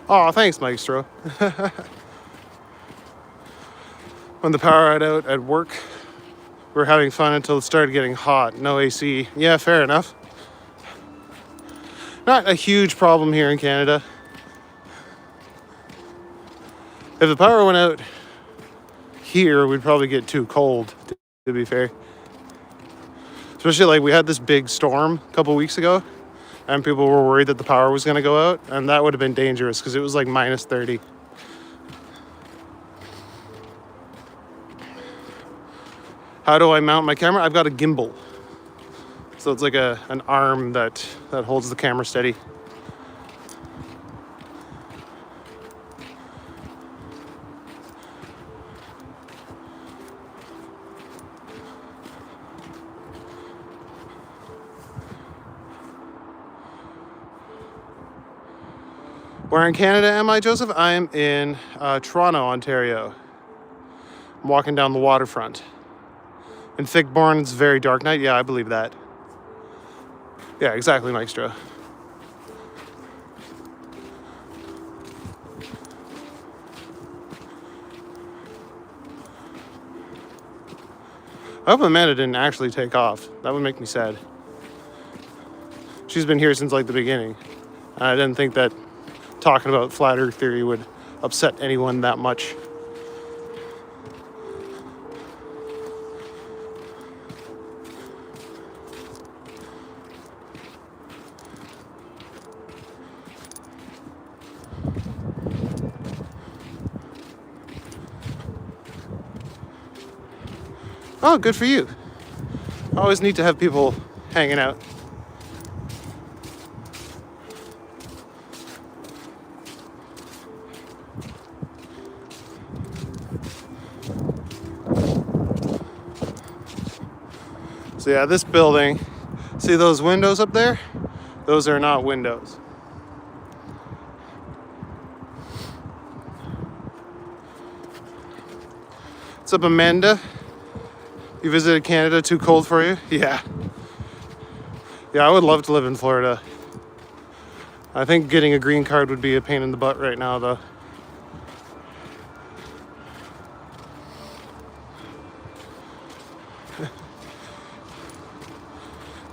Speaker 1: Oh, thanks, Maestro. When the power had out at work, we were having fun until it started getting hot. No AC. Yeah, fair enough. Not a huge problem here in Canada. If the power went out here, we'd probably get too cold, to be fair. Especially like we had this big storm a couple weeks ago, and people were worried that the power was going to go out, and that would have been dangerous because it was like minus 30. How do I mount my camera? I've got a gimbal. So it's like an arm that holds the camera steady. Where in Canada am I, Joseph? I'm in Toronto, Ontario. I'm walking down the waterfront. In Thickborn, it's a very dark night. Yeah, I believe that. Yeah, exactly, Maestro. I hope Amanda didn't actually take off. That would make me sad. She's been here since like the beginning. I didn't think that talking about flat earth theory would upset anyone that much. Oh, good for you. Always neat to have people hanging out. So yeah, this building, see those windows up there? Those are not windows. What's up, Amanda? You visited Canada, too cold for you? Yeah. Yeah, I would love to live in Florida. I think getting a green card would be a pain in the butt right now, though.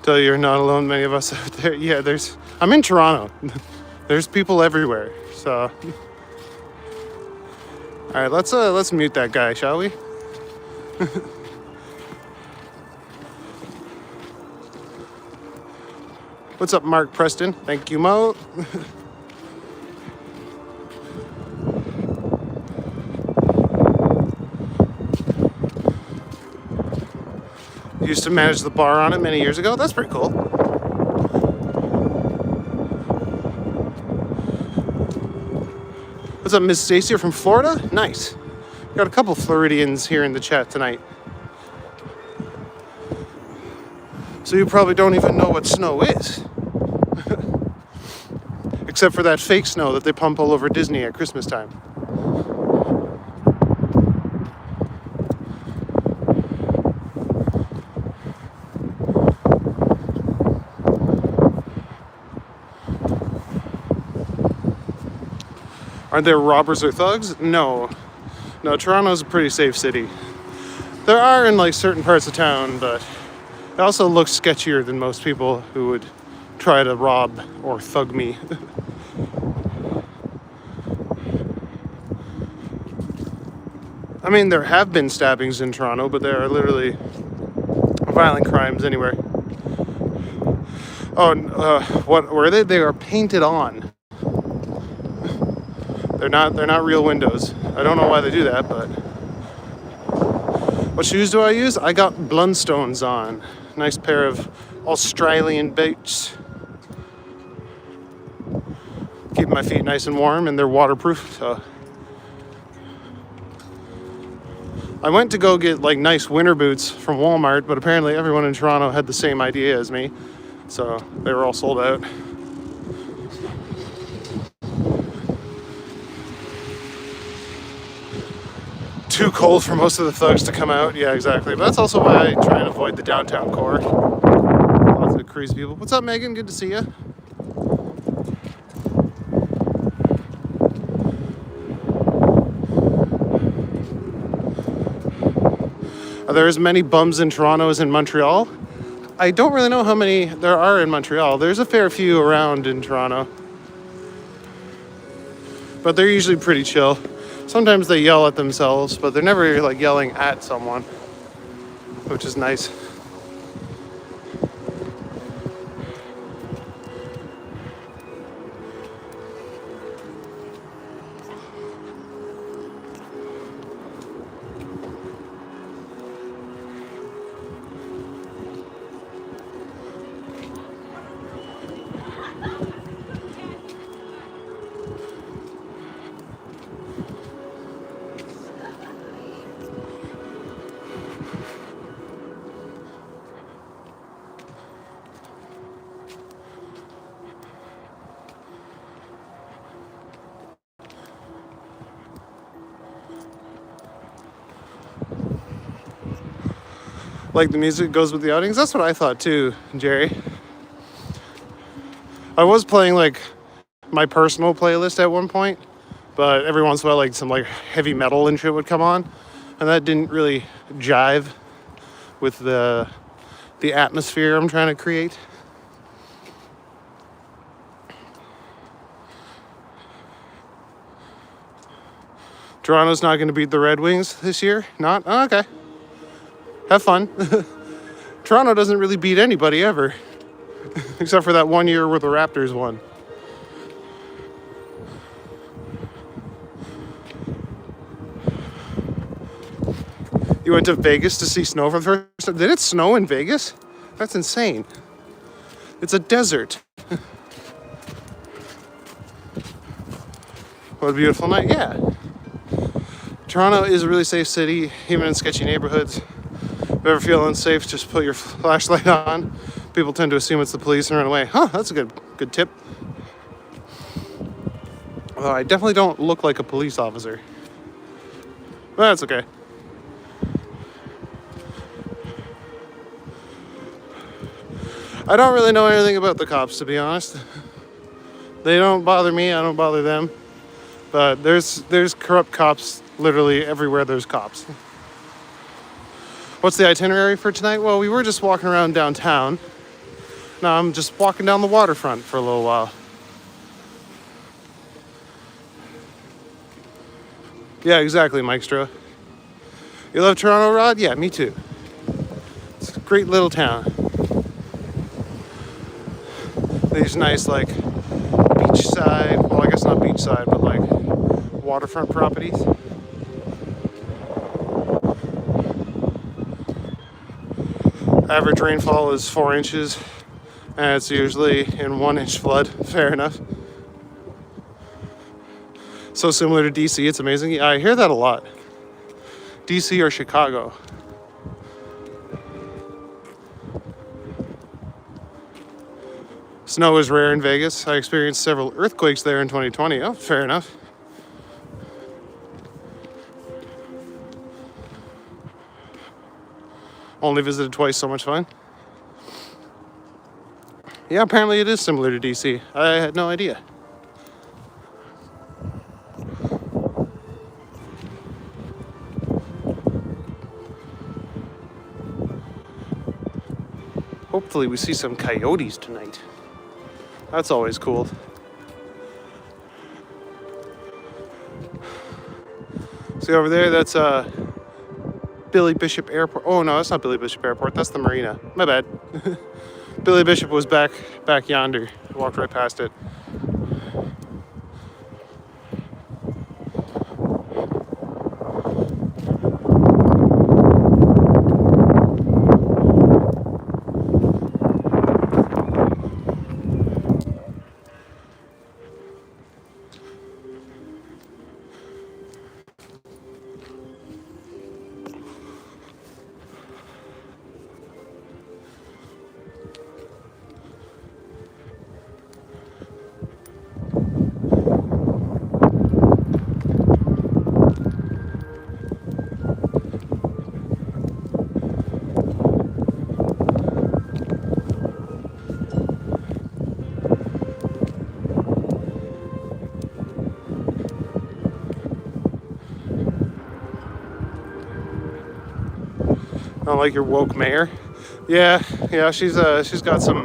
Speaker 1: Tell you you're not alone, many of us out there. Yeah, I'm in Toronto. There's people everywhere, so. All right, let's mute that guy, shall we? What's up, Mark Preston? Thank you, Mo. Used to manage the bar on it many years ago. That's pretty cool. What's up, Miss Stacy? You're from Florida? Nice. Got a couple Floridians here in the chat tonight. So you probably don't even know what snow is. Except for that fake snow that they pump all over Disney at Christmas time. Aren't there robbers or thugs? No. No, Toronto's a pretty safe city. There are in like certain parts of town, but it also looks sketchier than most people who would try to rob or thug me. I mean, there have been stabbings in Toronto, but there are literally violent crimes anywhere. Oh, what were they? They are painted on. They're not real windows. I don't know why they do that, but what shoes do I use? I got Blundstones on. Nice pair of Australian boots. Keep my feet nice and warm, and they're waterproof, so. I went to go get like nice winter boots from Walmart, but apparently everyone in Toronto had the same idea as me, so they were all sold out. Too cold for most of the thugs to come out. Yeah, exactly. But that's also why I try and avoid the downtown core. Lots of crazy people. What's up, Megan? Good to see you. Are there as many bums in Toronto as in Montreal? I don't really know how many there are in Montreal. There's a fair few around in Toronto. But they're usually pretty chill. Sometimes they yell at themselves, but they're never like yelling at someone, which is nice. Like the music goes with the outings. That's what I thought too, Jerry. I was playing like my personal playlist at one point, but every once in a while like some like heavy metal and shit would come on, and that didn't really jive with the atmosphere I'm trying to create. Toronto's not going to beat the Red Wings this year? Not? Oh, okay. Have fun. Toronto doesn't really beat anybody ever. Except for that one year where the Raptors won. You went to Vegas to see snow for the first time? Did it snow in Vegas? That's insane. It's a desert. What a beautiful night, yeah. Toronto is a really safe city, even in sketchy neighborhoods. If you ever feel unsafe, just put your flashlight on. People tend to assume it's the police and run away. Huh, that's a good tip. Although I definitely don't look like a police officer. But that's okay. I don't really know anything about the cops, to be honest. They don't bother me, I don't bother them. But there's corrupt cops literally everywhere there's cops. What's the itinerary for tonight? Well, we were just walking around downtown. Now I'm just walking down the waterfront for a little while. Yeah, exactly, Mike Stroh. You love Toronto, Rod? Yeah, me too. It's a great little town. These nice, like, beachside, well, I guess not beachside, but like waterfront properties. Average rainfall is 4 inches, and it's usually in 1 inch flood. Fair enough. So similar to DC, it's amazing. Yeah, I hear that a lot. DC or Chicago. Snow is rare in Vegas. I experienced several earthquakes there in 2020. Oh, fair enough. Only visited twice, so much fun. Yeah, apparently it is similar to DC. I had no idea. Hopefully we see some coyotes tonight. That's always cool. See over there, that's Billy Bishop Airport. Oh no, that's not Billy Bishop Airport, that's the marina. My bad. Billy Bishop was back yonder. I walked right past it. Not like your woke mayor. Yeah, she's got some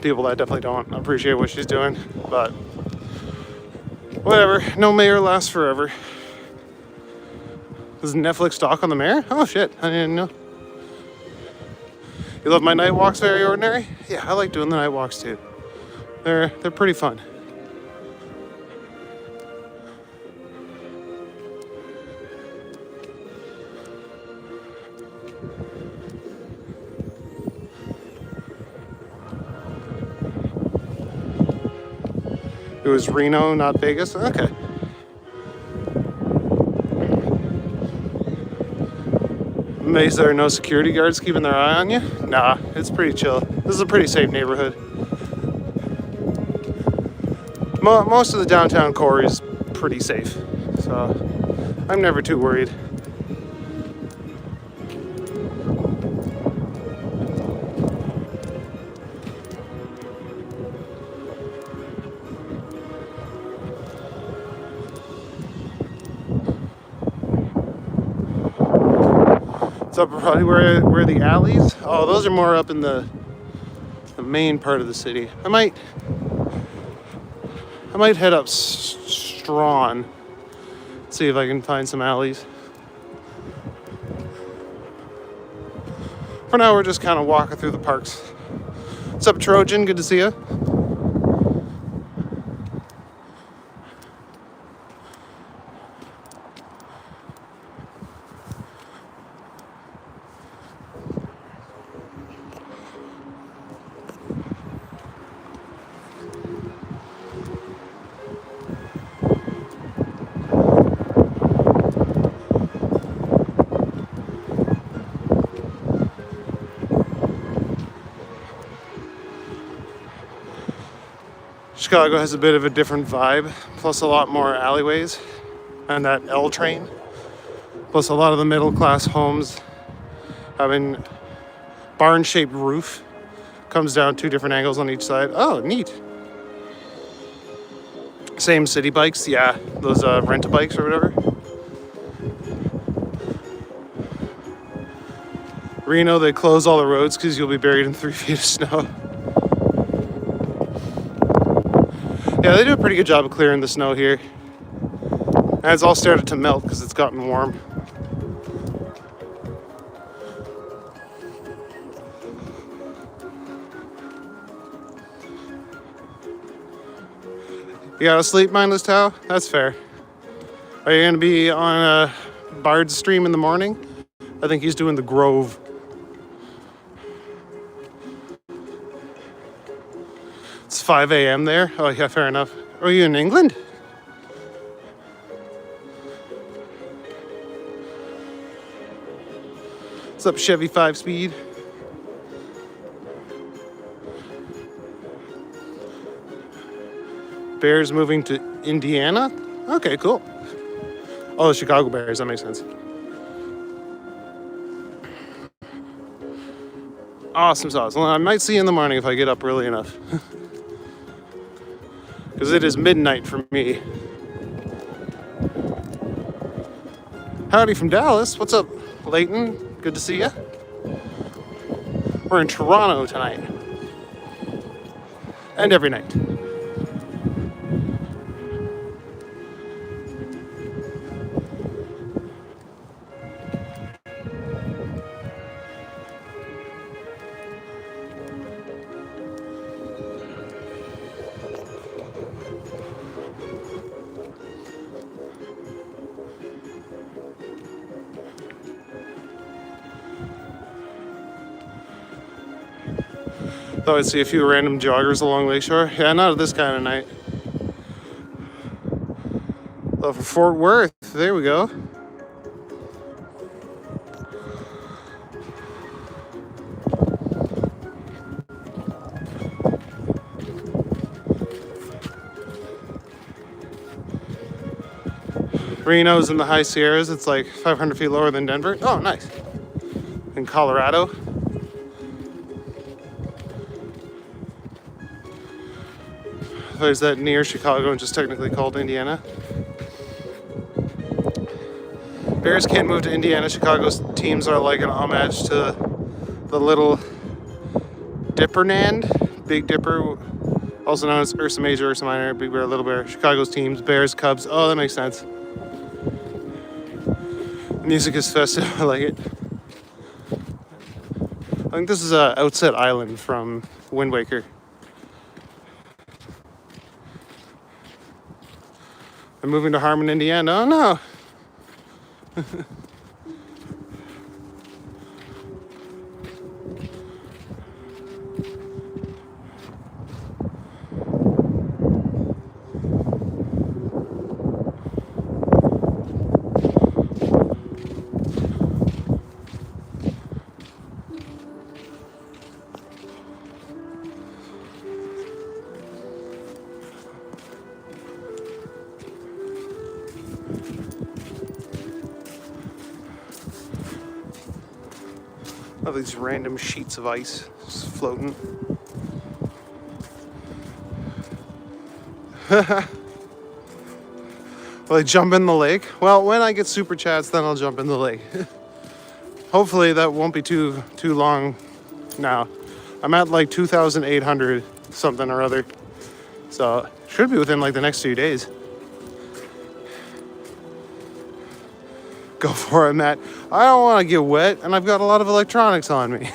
Speaker 1: people that definitely don't appreciate what she's doing, but whatever. No mayor lasts forever. Does Netflix talk on the mayor? Oh shit, I didn't know. You love my night walks, Very Ordinary? Yeah, I like doing the night walks too. They're pretty fun. It was Reno, not Vegas? Okay. Amazed there are no security guards keeping their eye on you? Nah, it's pretty chill. This is a pretty safe neighborhood. Most of the downtown core is pretty safe, so I'm never too worried. It's up probably where the alleys. Oh, those are more up in the main part of the city. I might head up Strawn, see if I can find some alleys. For now, we're just kind of walking through the parks. What's up, Trojan? Good to see you. Chicago has a bit of a different vibe, plus a lot more alleyways and that L train. Plus a lot of the middle class homes having barn-shaped roof. Comes down 2 different angles on each side. Oh, neat. Same city bikes, yeah, those rent-a-bikes or whatever. Reno, they close all the roads because you'll be buried in 3 feet of snow. Yeah, they do a pretty good job of clearing the snow here. And it's all started to melt because it's gotten warm. You gotta sleep, mindless Tao? That's fair. Are you gonna be on Bard's stream in the morning? I think he's doing the Grove. It's 5 a.m. there? Oh yeah, fair enough. Are you in England? What's up, Chevy 5-speed? Bears moving to Indiana? Okay, cool. Oh, the Chicago Bears, that makes sense. Awesome sauce. Well, I might see you in the morning if I get up early enough. Because it is midnight for me. Howdy from Dallas. What's up, Layton? Good to see you. We're in Toronto tonight. And every night. Thought I'd see a few random joggers along Lakeshore. Yeah, not at this kind of night. Oh, for Fort Worth. There we go. Reno's in the high Sierras. It's like 500 feet lower than Denver. Oh, nice. In Colorado. There's that near Chicago and just technically called Indiana. Bears can't move to Indiana. Chicago's teams are like an homage to the Little Dipperland, Big Dipper, also known as Ursa Major, Ursa Minor, Big Bear, Little Bear. Chicago's teams, Bears, Cubs. Oh, that makes sense. The music is festive. I like it. I think this is Outset Island from Wind Waker. I'm moving to Harmon, Indiana. Oh no. All these random sheets of ice just floating. Will I jump in the lake? Well, when I get super chats, then I'll jump in the lake. Hopefully that won't be too long now. I'm at like 2,800 something or other. So should be within like the next few days. Go for it, Matt. I don't want to get wet, and I've got a lot of electronics on me.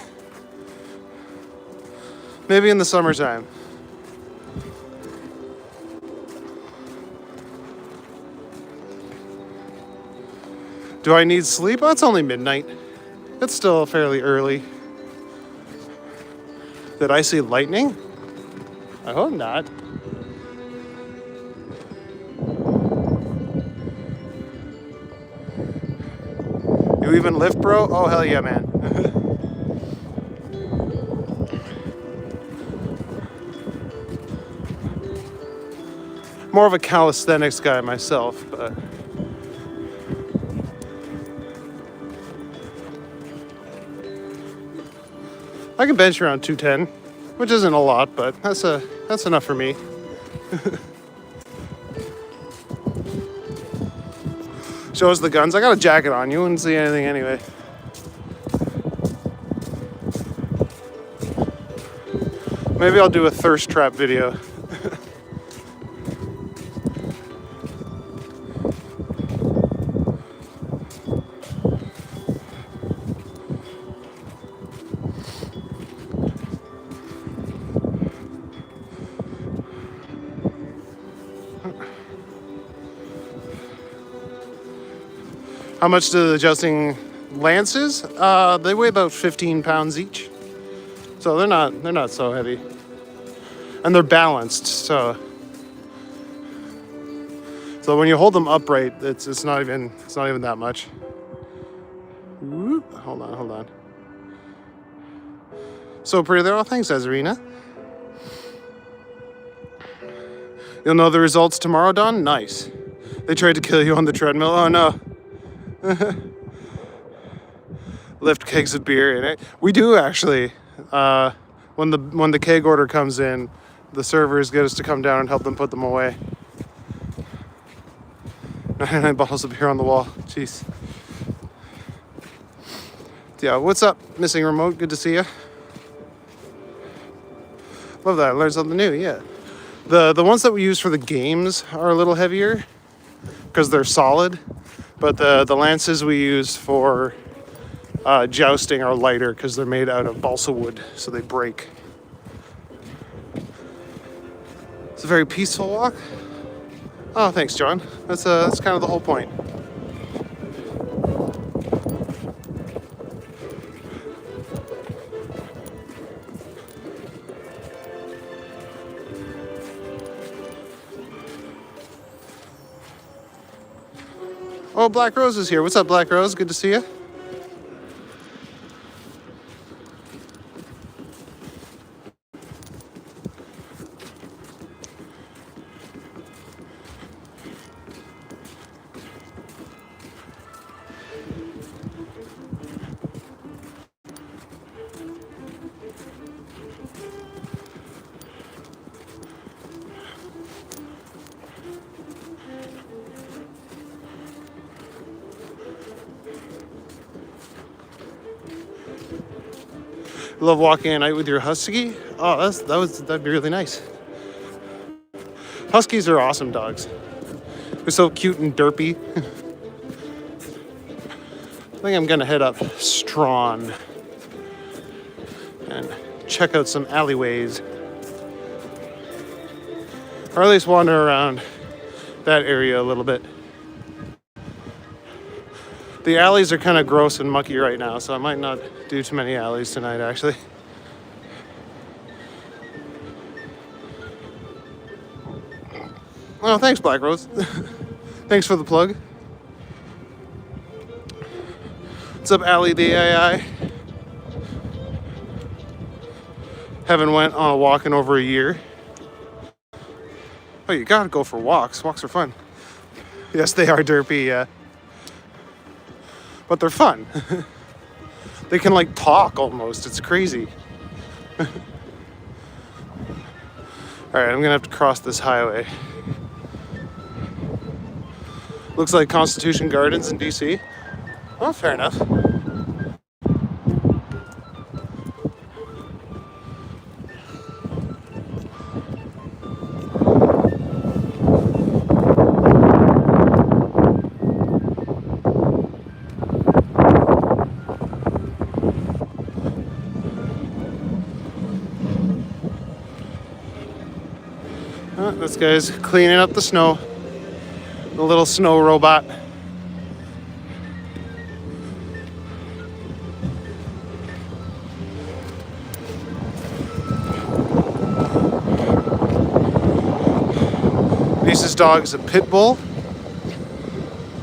Speaker 1: Maybe in the summertime. Do I need sleep? Oh, it's only midnight. It's still fairly early. Did I see lightning? I hope not. You even lift, bro? Oh, hell yeah, man. more of a calisthenics guy myself, but I can bench around 210, which isn't a lot, but that's enough for me. Show us the guns. I got a jacket on. You wouldn't see anything anyway. Maybe I'll do a thirst trap video. How much do the adjusting lances? They weigh about 15 pounds each, so they're not so heavy, and they're balanced. So when you hold them upright, it's not even that much. Whoop. Hold on. So pretty there. Oh, thanks, Ezrina. You'll know the results tomorrow, Don. Nice. They tried to kill you on the treadmill. Oh no. Lift kegs of beer in it. We do actually. When the keg order comes in, the servers get us to come down and help them put them away. 99 bottles of beer on the wall. Jeez. Yeah, what's up, missing remote? Good to see you. Love that. I learned something new. Yeah. The ones that we use for the games are a little heavier because they're solid. But the lances we use for jousting are lighter because they're made out of balsa wood, so they break. It's a very peaceful walk. Oh, thanks, John. That's kind of the whole point. Oh, Black Rose is here. What's up, Black Rose? Good to see you. Love walking at night with your husky. Oh, that'd be really nice. Huskies are awesome dogs. They're so cute and derpy. I think I'm gonna head up Strawn and check out some alleyways, or at least wander around that area a little bit. The alleys are kind of gross and mucky right now, so I might not do too many alleys tonight, actually. Oh, thanks, Black Rose. Thanks for the plug. What's up, Allie the AI? Haven't went on a walk in over a year. Oh, you gotta go for walks. Walks are fun. Yes, they are derpy, yeah. But they're fun. They can like talk almost. It's crazy. All right, I'm gonna have to cross this highway. Looks like Constitution Gardens in DC. Oh, fair enough. This guy's cleaning up the snow. The little snow robot. Lisa's dog is a pit bull.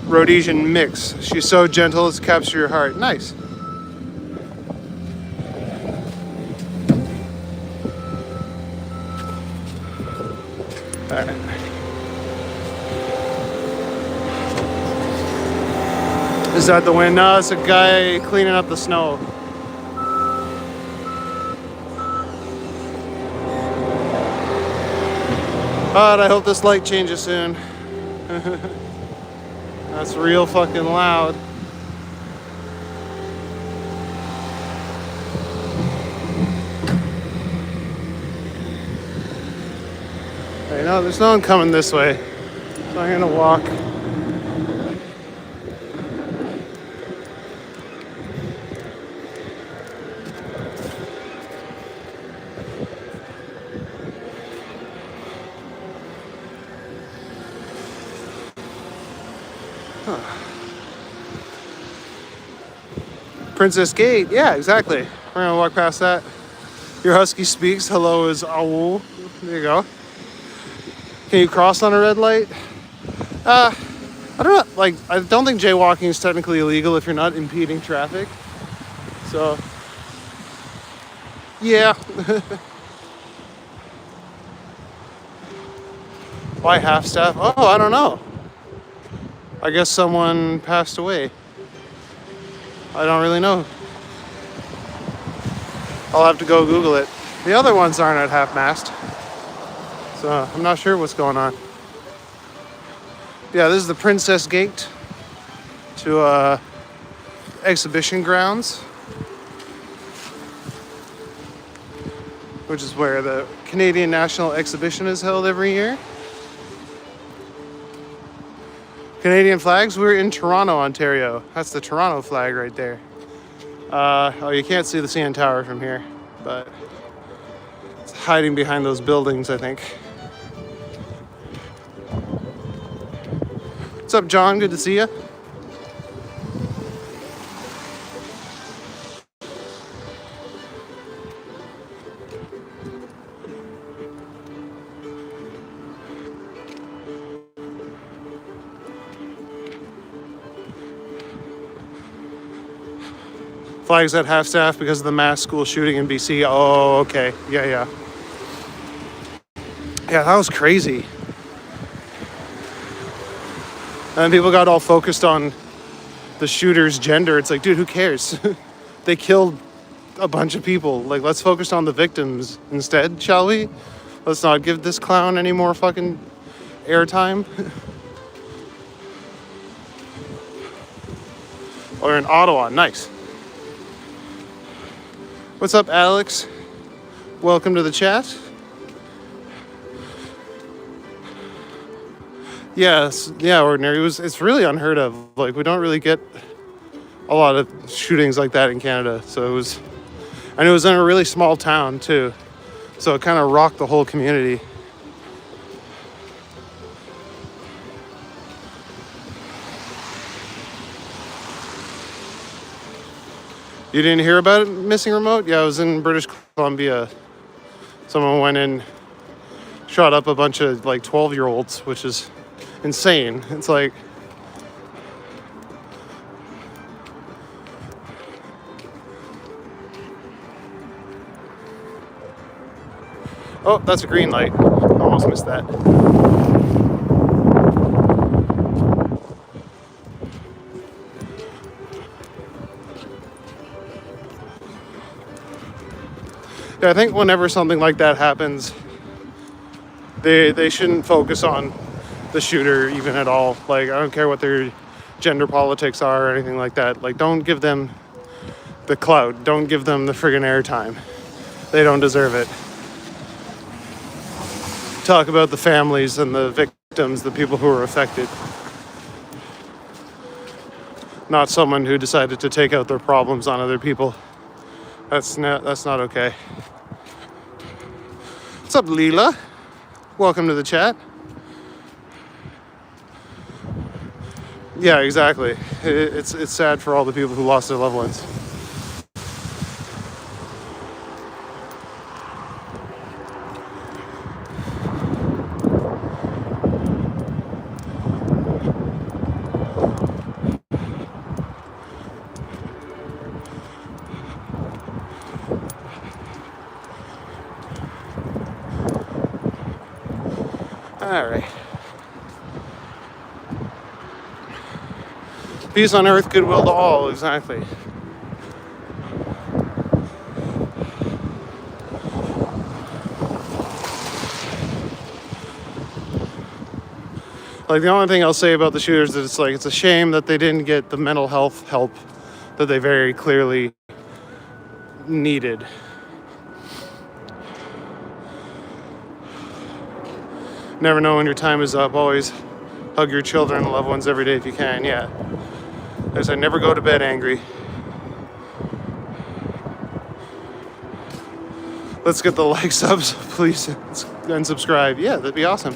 Speaker 1: Rhodesian mix. She's so gentle as to capture your heart. Nice. All right. Is that the wind? No, it's a guy cleaning up the snow. God, I hope this light changes soon. That's real fucking loud. Hey, no, there's no one coming this way. So I'm gonna walk. Princess Gate, yeah, exactly. We're gonna walk past that. Your husky speaks. Hello is owl. There you go. Can you cross on a red light? I don't know. Like, I don't think jaywalking is technically illegal if you're not impeding traffic. So, yeah. Why half staff? Oh, I don't know. I guess someone passed away. I don't really know. I'll have to go Google it. The other ones aren't at half mast. So I'm not sure what's going on. Yeah, this is the Princess Gate to exhibition grounds, which is where the Canadian National Exhibition is held every year. Canadian flags, we're in Toronto, Ontario. That's the Toronto flag right there. Oh, you can't see the CN Tower from here, but it's hiding behind those buildings, I think. What's up, John? Good to see you. Flags at half staff because of the mass school shooting in BC. Oh, okay. Yeah. Yeah, that was crazy. And people got all focused on the shooter's gender. It's like, dude, who cares? They killed a bunch of people. Like, let's focus on the victims instead, shall we? Let's not give this clown any more fucking airtime. Oh, you're in Ottawa. Nice. What's up, Alex? Welcome to the chat. Yes, yeah, ordinary. It's really unheard of. Like, we don't really get a lot of shootings like that in Canada. So it was, and it was in a really small town too. So it kind of rocked the whole community. You didn't hear about it, missing remote? Yeah, I was in British Columbia. Someone went in, shot up a bunch of like 12-year-olds, which is insane. It's like, oh, that's a green light. Almost missed that. Yeah, I think whenever something like that happens, they shouldn't focus on the shooter even at all. Like, I don't care what their gender politics are or anything like that. Like, don't give them the clout. Don't give them the friggin' airtime. They don't deserve it. Talk about the families and the victims, the people who were affected. Not someone who decided to take out their problems on other people. That's not okay. What's up, Leela? Welcome to the chat. Yeah, exactly. It's sad for all the people who lost their loved ones. All right. Peace on earth, goodwill to all, exactly. Like, the only thing I'll say about the shooters is it's a shame that they didn't get the mental health help that they very clearly needed. Never know when your time is up. Always hug your children and loved ones every day if you can. Yeah. As I never go to bed angry. Let's get the like, subs, please, and subscribe. Yeah, that'd be awesome.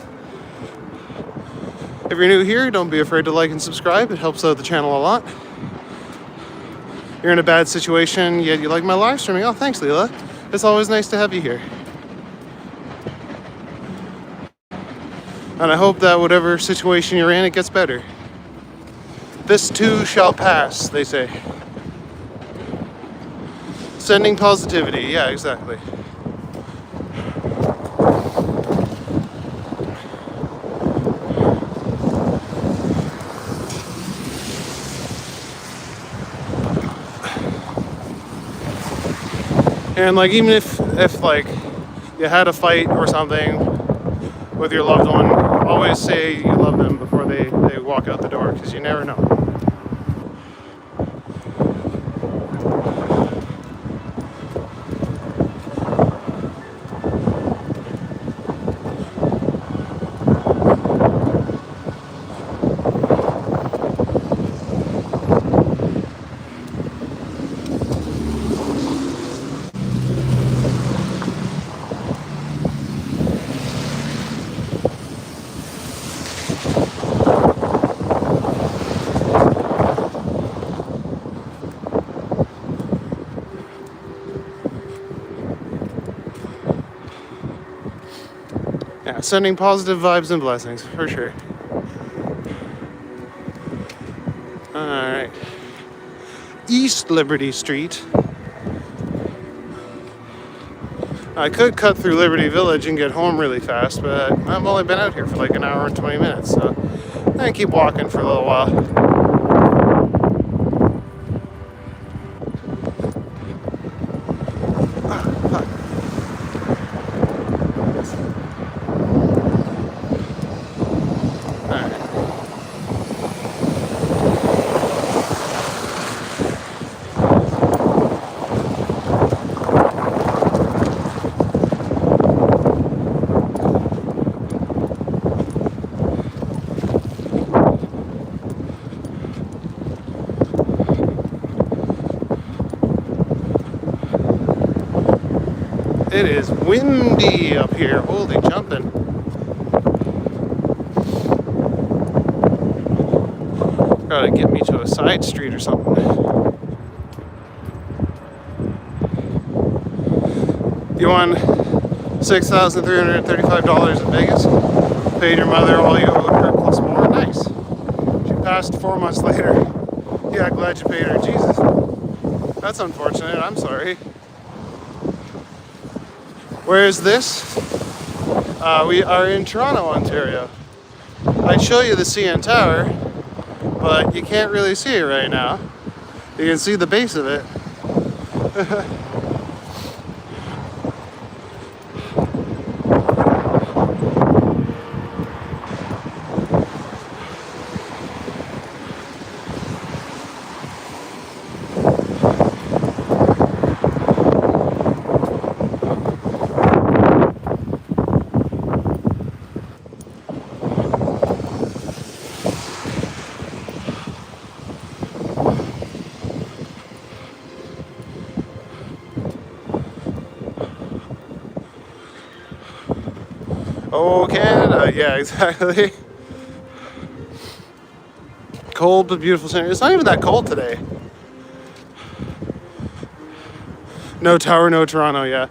Speaker 1: If you're new here, don't be afraid to like and subscribe. It helps out the channel a lot. You're in a bad situation, yet you like my live streaming. Oh, thanks, Leela. It's always nice to have you here. And I hope that whatever situation you're in, it gets better. This too shall pass, they say. Sending positivity. Yeah, exactly. And like, even if like you had a fight or something with your loved one, always say you love them before they walk out the door, because you never know. Yeah, sending positive vibes and blessings, for sure. Alright. East Liberty Street. I could cut through Liberty Village and get home really fast, but I've only been out here for like an hour and 20 minutes, so I can keep walking for a little while. It is windy up here. Holy jumping. Gotta get me to a side street or something. You won $6,335 in Vegas. Paid your mother all you owed her plus more. Nice. She passed 4 months later. Yeah, glad you paid her. Jesus. That's unfortunate. I'm sorry. Where is this? We are in Toronto, Ontario. I'd show you the CN Tower, but you can't really see it right now. You can see the base of it. Oh, Canada. Yeah, exactly. Cold but beautiful scenery. It's not even that cold today. No tower, no Toronto, yeah.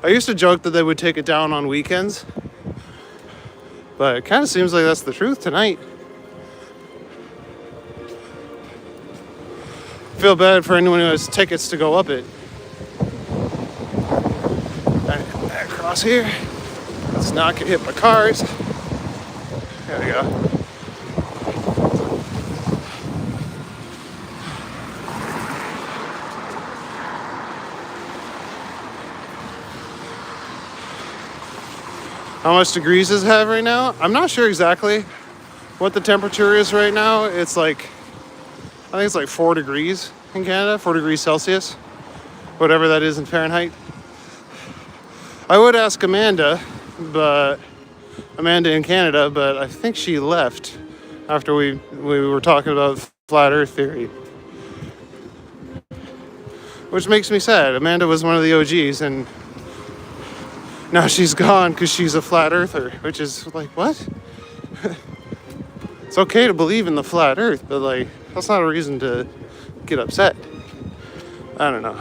Speaker 1: I used to joke that they would take it down on weekends, but it kind of seems like that's the truth tonight. Feel bad for anyone who has tickets to go up it. Across here. Let's not get hit by cars. There we go. How much degrees does it have right now? I'm not sure exactly what the temperature is right now. It's like, I think it's like 4 degrees in Canada, 4 degrees Celsius, whatever that is in Fahrenheit. I would ask Amanda in Canada, but I think she left after we were talking about flat earth theory. Which makes me sad. Amanda was one of the OGs, and now she's gone because she's a flat earther, which is like, what? It's okay to believe in the flat earth, but like, that's not a reason to get upset. I don't know.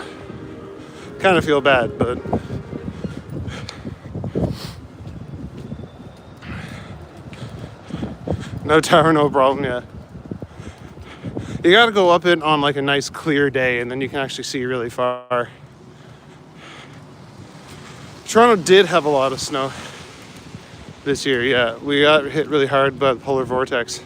Speaker 1: Kind of feel bad, but no tower, no problem, yeah. You gotta go up it on like a nice clear day, and then you can actually see really far. Toronto did have a lot of snow this year, yeah. We got hit really hard by the polar vortex.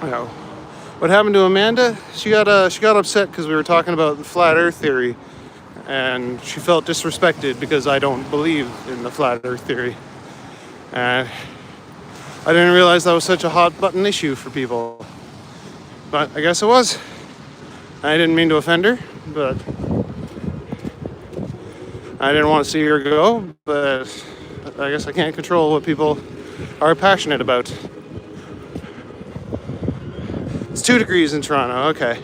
Speaker 1: Yeah. What happened to Amanda? She got upset because we were talking about the flat earth theory, and she felt disrespected because I don't believe in the flat earth theory. And I didn't realize that was such a hot button issue for people. But I guess it was. I didn't mean to offend her, but I didn't want to see her go, but I guess I can't control what people are passionate about. It's 2 degrees in Toronto, okay.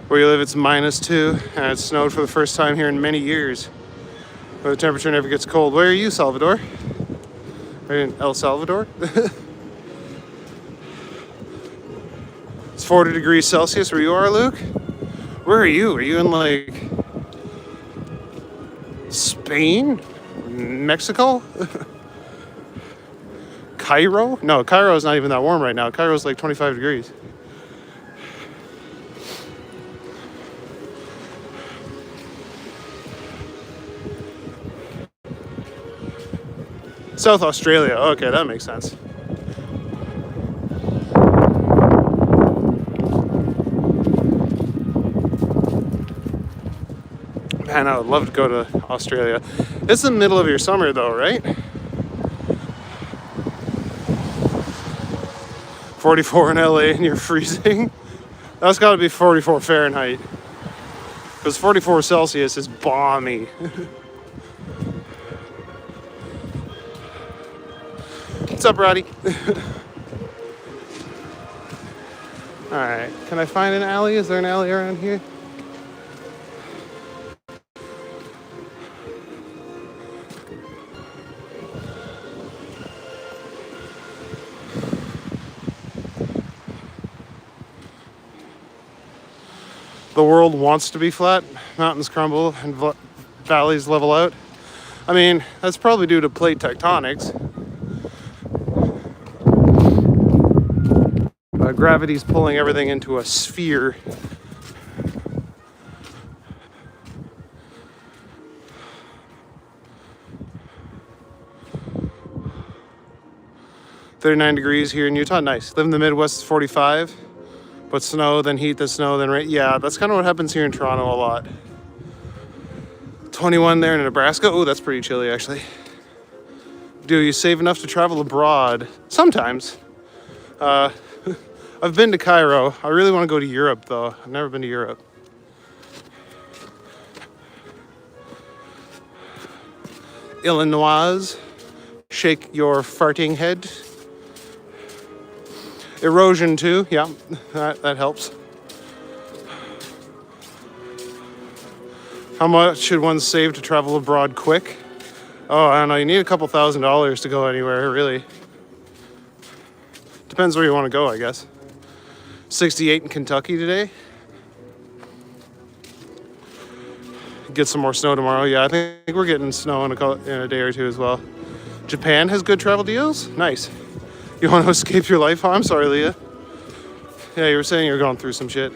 Speaker 1: Where you live, it's -2, and it snowed for the first time here in many years. But the temperature never gets cold. Where are you, Salvador? Are you in El Salvador? It's 40 degrees Celsius where you are, Luke? Where are you? Are you in, like, Spain? Mexico? Cairo? No, Cairo's not even that warm right now. Cairo's like 25 degrees. South Australia. Okay, that makes sense. Man, I would love to go to Australia. It's the middle of your summer though, right? 44 in LA and you're freezing? That's gotta be 44 Fahrenheit. Because 44 Celsius is balmy. What's up, Roddy? Alright, can I find an alley? Is there an alley around here? The world wants to be flat, mountains crumble, and valleys level out. I mean, that's probably due to plate tectonics. Gravity's pulling everything into a sphere. "39 degrees here in Utah, nice. Live in the Midwest, 45. But snow, then heat, then snow, then rain." Yeah, that's kind of what happens here in Toronto a lot. 21 there in Nebraska. Oh, that's pretty chilly, actually. Do you save enough to travel abroad? Sometimes. I've been to Cairo. I really want to go to Europe, though. I've never been to Europe. Illinois. Shake your farting head. Erosion too, yeah, that helps. How much should one save to travel abroad quick? Oh, I don't know, you need a couple $1,000s to go anywhere, really. Depends where you want to go, I guess. 68 in Kentucky today. Get some more snow tomorrow. Yeah, I think we're getting snow in a day or two as well. Japan has good travel deals? Nice. You want to escape your life? Oh, I'm sorry, Leah. Yeah, you were saying you were going through some shit.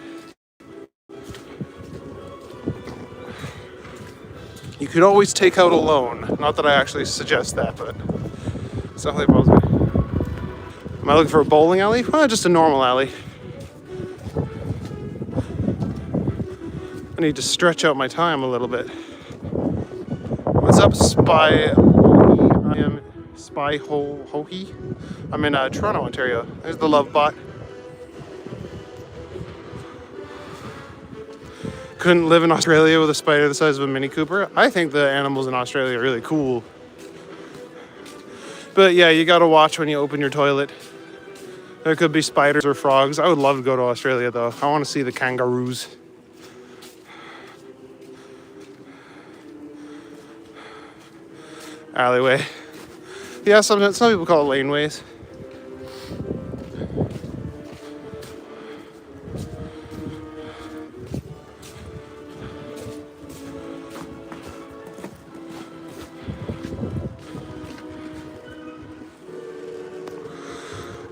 Speaker 1: could always take out alone. Not that I actually suggest that, but it's definitely possible. Am I looking for a bowling alley? Well, just a normal alley. I need to stretch out my time a little bit. What's up, Spy? I am Spy Hohi. I'm in Toronto, Ontario. There's the Love Bot. Couldn't live in Australia with a spider the size of a Mini Cooper. I think the animals in Australia are really cool. But yeah, you gotta watch when you open your toilet. There could be spiders or frogs. I would love to go to Australia though. I want to see the kangaroos. Alleyway. Yeah, some people call it laneways.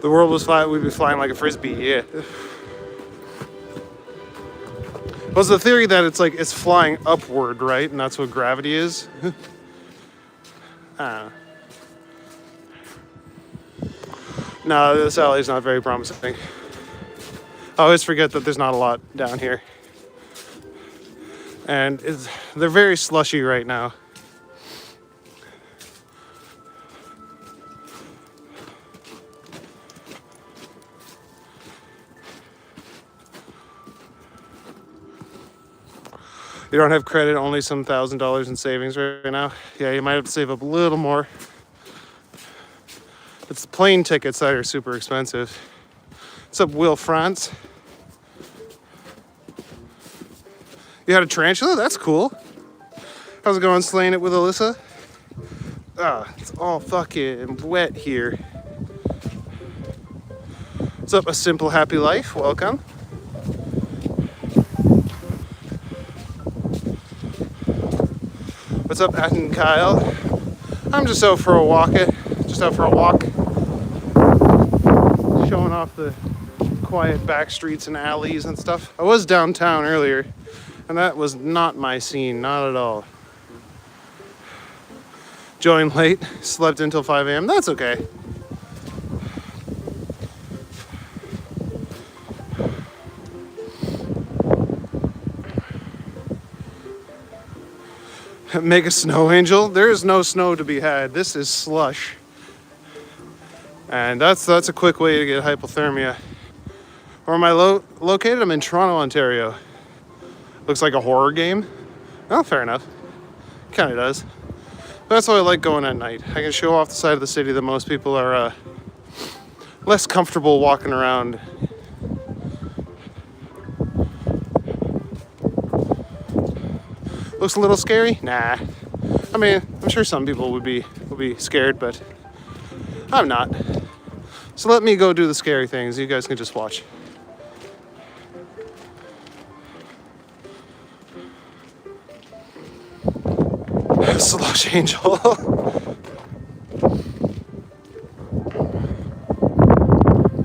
Speaker 1: The world was flat, we'd be flying like a frisbee, yeah. Was the theory that it's flying upward, right? And that's what gravity is? No, this alley's not very promising. I always forget that there's not a lot down here. And they're very slushy right now. You don't have credit, only some $1,000 in savings right now. Yeah, you might have to save up a little more. It's the plane tickets that are super expensive. What's up, Will France? You had a tarantula? That's cool. How's it going, slaying it with Alyssa? It's all fucking wet here. What's up, A Simple Happy Life? Welcome. What's up, Atten Kyle? I'm just out for a walk. Showing off the quiet back streets and alleys and stuff. I was downtown earlier, and that was not my scene, not at all. Joined late, slept until 5 a.m. That's okay. Make a snow angel. There is no snow to be had. This is slush. And that's a quick way to get hypothermia. Where am I located? I'm in Toronto, Ontario. Looks like a horror game. Oh, fair enough. Kind of does. But that's why I like going at night. I can show off the side of the city that most people are less comfortable walking around. Looks a little scary? Nah. I mean, I'm sure some people would be scared, but I'm not. So let me go do the scary things. You guys can just watch. Slush Angel.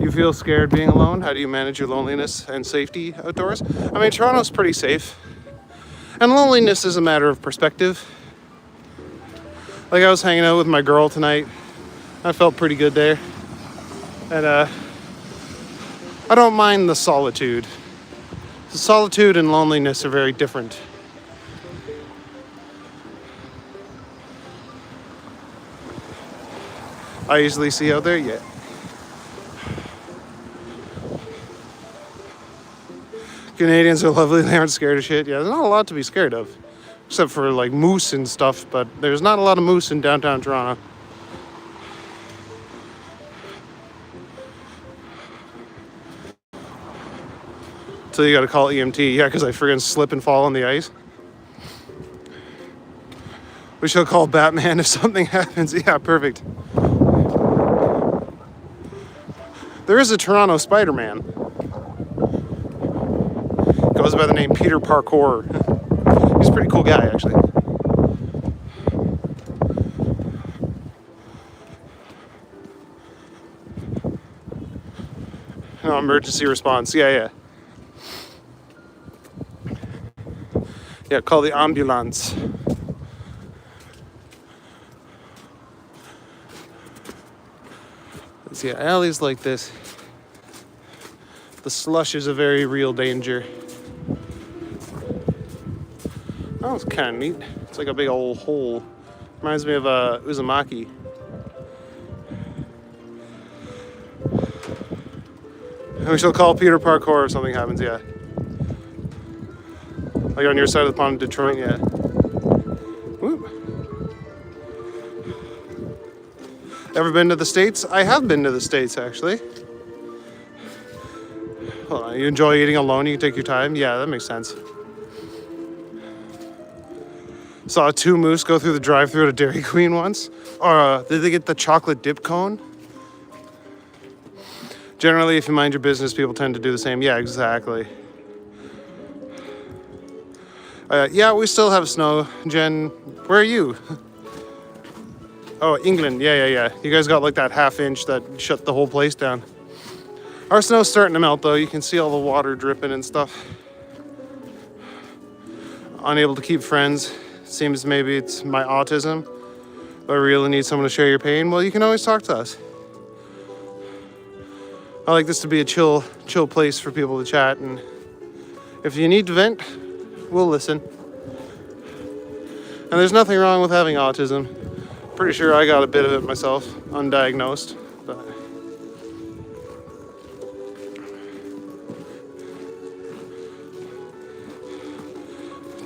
Speaker 1: You feel scared being alone? How do you manage your loneliness and safety outdoors? I mean, Toronto's pretty safe. And loneliness is a matter of perspective. Like, I was hanging out with my girl tonight. I felt pretty good there. And I don't mind the solitude. The solitude and loneliness are very different. I usually see out there, yeah. Canadians are lovely, they aren't scared of shit. Yeah, there's not a lot to be scared of. Except for like moose and stuff, but there's not a lot of moose in downtown Toronto. So you gotta call EMT, yeah, because I friggin' slip and fall on the ice. We shall call Batman if something happens. Yeah, perfect. There is a Toronto Spider-Man. Goes by the name Peter Parkour. He's a pretty cool guy, actually. No, emergency response. Yeah. Yeah, call the ambulance. yeah, alleys like this, the slush is a very real danger. Oh, it's kind of neat. It's like a big old hole. Reminds me of Uzumaki. We shall call Peter Parkour if something happens, yeah. Like on your side of the pond in Detroit, yeah. Whoop. Ever been to the States? I have been to the States, actually. Well, you enjoy eating alone, you can take your time? Yeah, that makes sense. Saw 2 moose go through the drive-thru at a Dairy Queen once. Or did they get the chocolate dip cone? Generally, if you mind your business, people tend to do the same. Yeah, exactly. Yeah, we still have snow. Jen, where are you? Oh, England. Yeah. You guys got like that half-inch that shut the whole place down. Our snow's starting to melt, though. You can see all the water dripping and stuff. Unable to keep friends. Seems maybe it's my autism. But I really need someone to share your pain. Well, you can always talk to us. I like this to be a chill place for people to chat, and if you need to vent, we'll listen. And there's nothing wrong with having autism. Pretty sure I got a bit of it myself, undiagnosed. But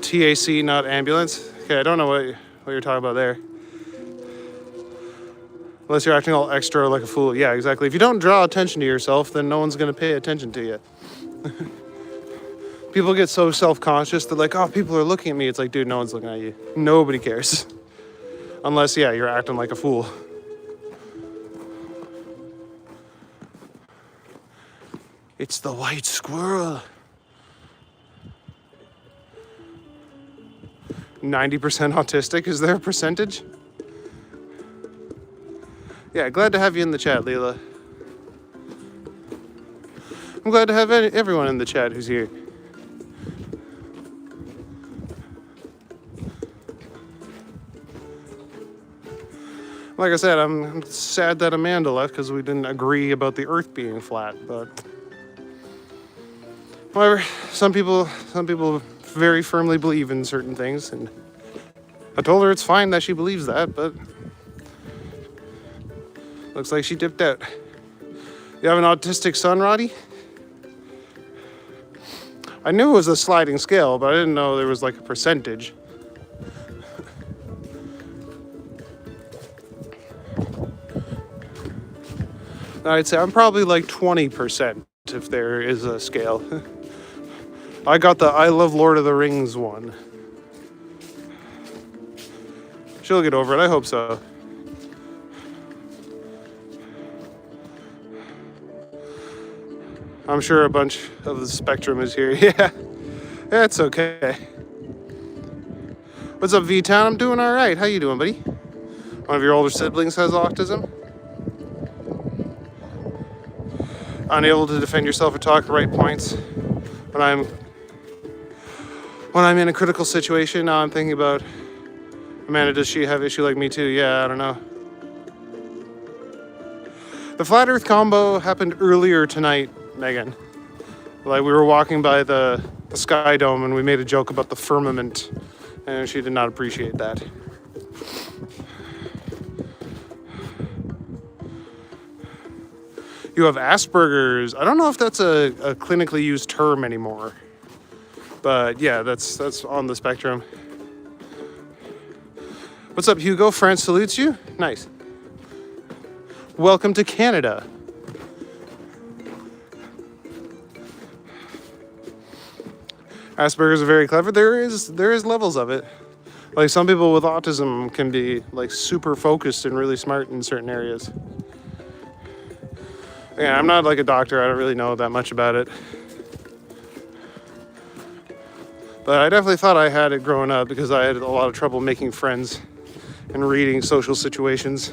Speaker 1: TAC, not ambulance. Okay, I don't know what you're talking about there. Unless you're acting all extra like a fool. Yeah, exactly. If you don't draw attention to yourself, then no one's going to pay attention to you. People get so self-conscious. They're like, oh, people are looking at me. It's like, dude, no one's looking at you. Nobody cares. Unless, yeah, you're acting like a fool. It's the white squirrel. 90% autistic. Is there a percentage? Yeah, glad to have you in the chat, Leela. I'm glad to have everyone in the chat who's here. Like I said, I'm sad that Amanda left because we didn't agree about the Earth being flat, but however, some people very firmly believe in certain things, and I told her it's fine that she believes that, but looks like she dipped out. You have an autistic son, Roddy? I knew it was a sliding scale, but I didn't know there was like a percentage. I'd say I'm probably like 20% if there is a scale. I got the I Love Lord of the Rings one. She'll get over it, I hope so. I'm sure a bunch of the spectrum is here. Yeah, that's okay. What's up, V-Town? I'm doing all right. How you doing, buddy? One of your older siblings has autism? Unable to defend yourself or talk at the right points. When I'm in a critical situation, now I'm thinking about, Amanda, does she have issue like me too? Yeah, I don't know. The Flat Earth combo happened earlier tonight, Megan. Like, we were walking by the Sky Dome and we made a joke about the firmament, and she did not appreciate that. You have Asperger's. I don't know if that's a clinically used term anymore, but yeah, that's on the spectrum. What's up, Hugo? France salutes you. Nice. Welcome to Canada. Asperger's are very clever. There is levels of it. Like, some people with autism can be like super focused and really smart in certain areas. Yeah, I'm not like a doctor. I don't really know that much about it. But I definitely thought I had it growing up because I had a lot of trouble making friends and reading social situations.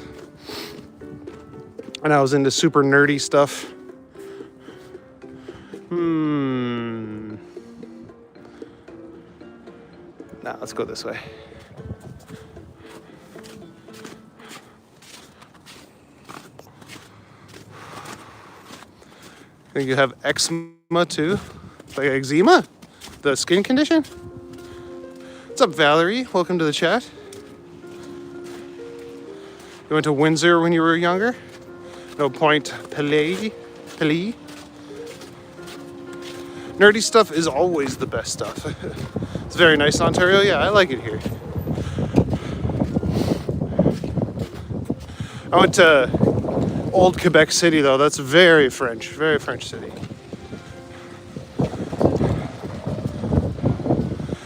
Speaker 1: And I was into super nerdy stuff. Nah, let's go this way. think you have eczema too. Like eczema? The skin condition? What's up, Valerie? Welcome to the chat. You went to Windsor when you were younger? No Point Pelée? Nerdy stuff is always the best stuff. It's very nice in Ontario. Yeah, I like it here. I went to Old Quebec City though. That's very French city.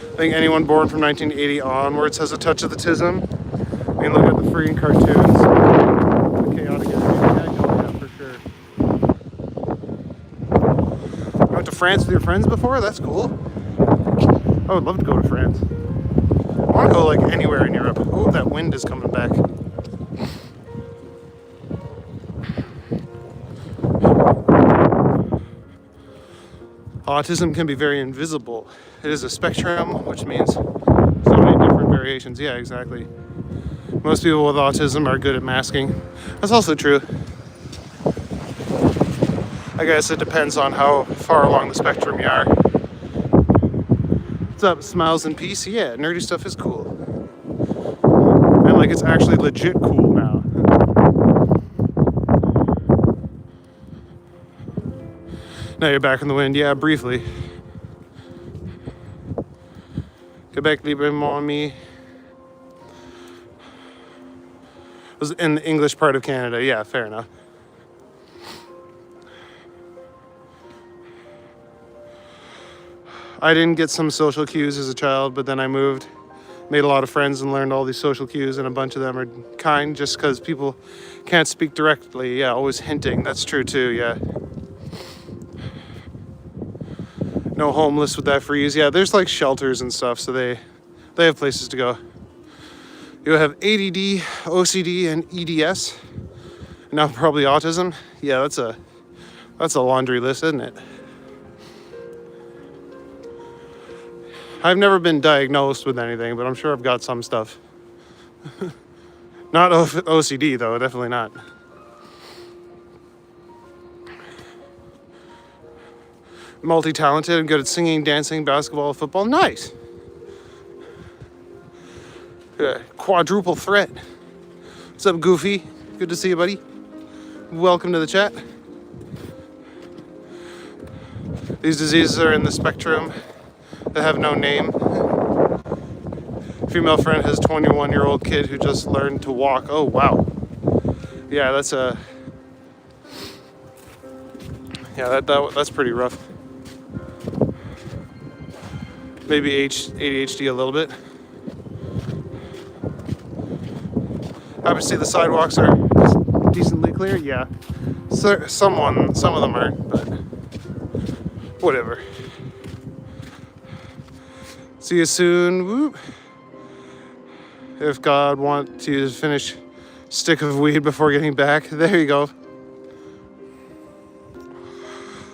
Speaker 1: I think anyone born from 1980 onwards has a touch of the tism. I mean, look at the freaking cartoons. The chaotic energy. Yeah, for sure. You went to France with your friends before? That's cool. I would love to go to France. I want to go like anywhere in Europe. Oh, that wind is coming back. Autism can be very invisible. It is a spectrum, which means so many different variations. Yeah, exactly. Most people with autism are good at masking. That's also true. I guess it depends on how far along the spectrum you are. What's up, Smiles and Peace? Yeah, nerdy stuff is cool. And like it's actually legit cool now. Now you're back in the wind. Yeah, briefly. Quebec libre mon ami. Was in the English part of Canada. Yeah, fair enough. I didn't get some social cues as a child, but then I moved, made a lot of friends and learned all these social cues, and a bunch of them are kind just because people can't speak directly. Yeah, always hinting. That's true too, yeah. No homeless with that freeze. Yeah, there's like shelters and stuff, so they have places to go. You have ADD, OCD, and EDS. Now probably autism. Yeah, that's a laundry list, isn't it? I've never been diagnosed with anything, but I'm sure I've got some stuff. Not OCD though, definitely not. Multi-talented and good at singing, dancing, basketball, football. Nice. Quadruple threat. What's up, Goofy? Good to see you, buddy. Welcome to the chat. These diseases are in the spectrum that have no name. Female friend has a 21-year-old kid who just learned to walk. Oh, wow. Yeah, that's that's pretty rough. Maybe ADHD a little bit. Happy to see the sidewalks are decently clear. Yeah, so, some of them aren't, but whatever. See you soon. Whoop. If God wants you to finish stick of weed before getting back, there you go.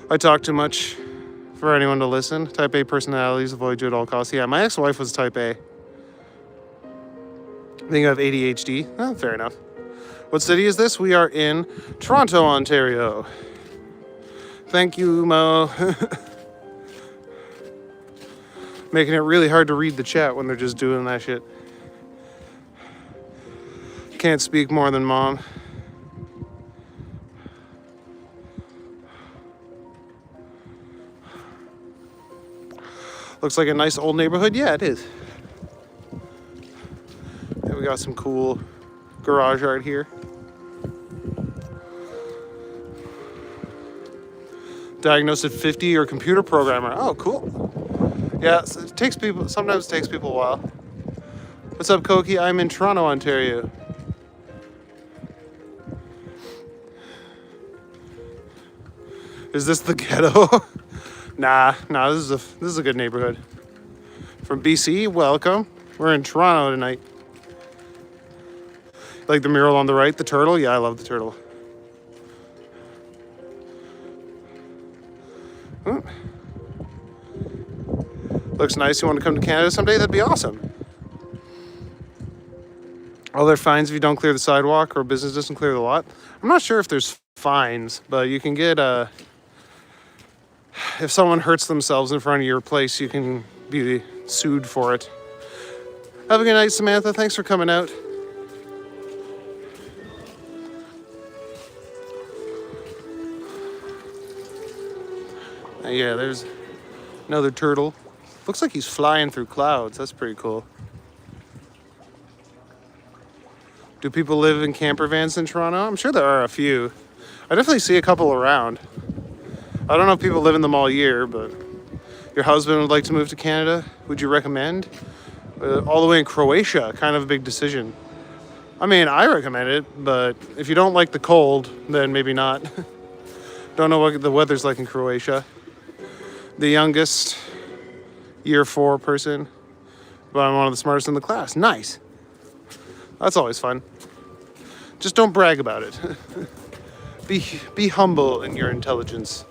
Speaker 1: I talk too much for anyone to listen. Type A personalities, avoid you at all costs. Yeah, my ex-wife was type A. I think you have ADHD. Oh, fair enough. What city is this? We are in Toronto, Ontario. Thank you, Mo. Making it really hard to read the chat when they're just doing that shit. Can't speak more than mom. Looks like a nice old neighborhood. Yeah, it is. Yeah, we got some cool garage art here. Diagnosed at 50 or computer programmer. Oh, cool. Yeah, so sometimes it takes people a while. What's up, Koki? I'm in Toronto, Ontario. Is this the ghetto? Nah, this is a good neighborhood. From BC, welcome. We're in Toronto tonight. Like the mural on the right, the turtle? Yeah, I love the turtle. Oh. Looks nice. You want to come to Canada someday? That'd be awesome. Are there fines if you don't clear the sidewalk or business doesn't clear the lot? I'm not sure if there's fines, but you can get if someone hurts themselves in front of your place, you can be sued for it. Have a good night, Samantha. Thanks for coming out. Yeah, there's another turtle. Looks like he's flying through clouds. That's pretty cool. Do people live in camper vans in Toronto? I'm sure there are a few. I definitely see a couple around. I don't know if people live in them all year, but your husband would like to move to Canada. Would you recommend? All the way in Croatia, kind of a big decision. I mean, I recommend it, but if you don't like the cold, then maybe not. Don't know what the weather's like in Croatia. The youngest year 4 person, but I'm one of the smartest in the class. Nice. That's always fun. Just don't brag about it. Be humble in your intelligence.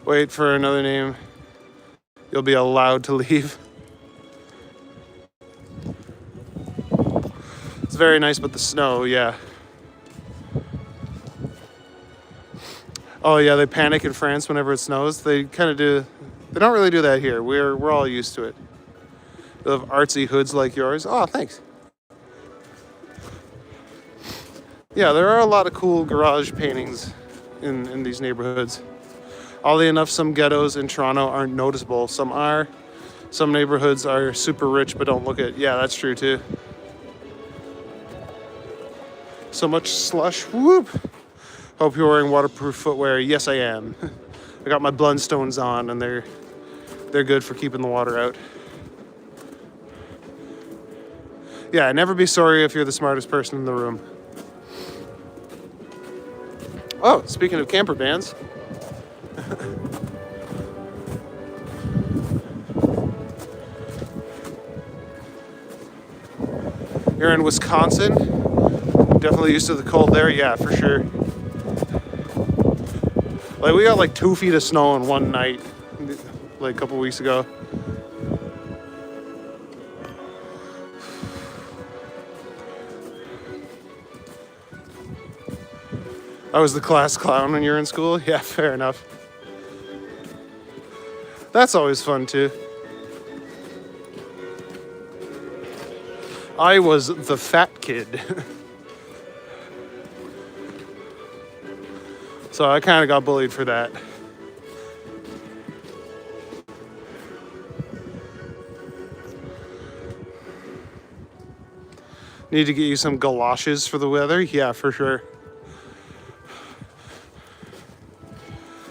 Speaker 1: Wait for another name. You'll be allowed to leave. It's very nice, but the snow, yeah. Oh yeah, they panic in France whenever it snows. They kind of do. They don't really do that here. We're all used to it. They have artsy hoods like yours. Oh, thanks. Yeah, there are a lot of cool garage paintings in these neighborhoods. Oddly enough, some ghettos in Toronto aren't noticeable. Some are. Some neighborhoods are super rich but don't look it. Yeah, that's true too. So much slush. Whoop. Hope you're wearing waterproof footwear. Yes, I am. I got my Blundstones on and they're good for keeping the water out. Yeah, never be sorry if you're the smartest person in the room. Oh, speaking of camper vans. You're in Wisconsin? Definitely used to the cold there? Yeah, for sure. Like, we got like 2 feet of snow in one night, like a couple weeks ago. I was the class clown when you were in school? Yeah, fair enough. That's always fun too. I was the fat kid. So I kind of got bullied for that. Need to get you some galoshes for the weather? Yeah, for sure.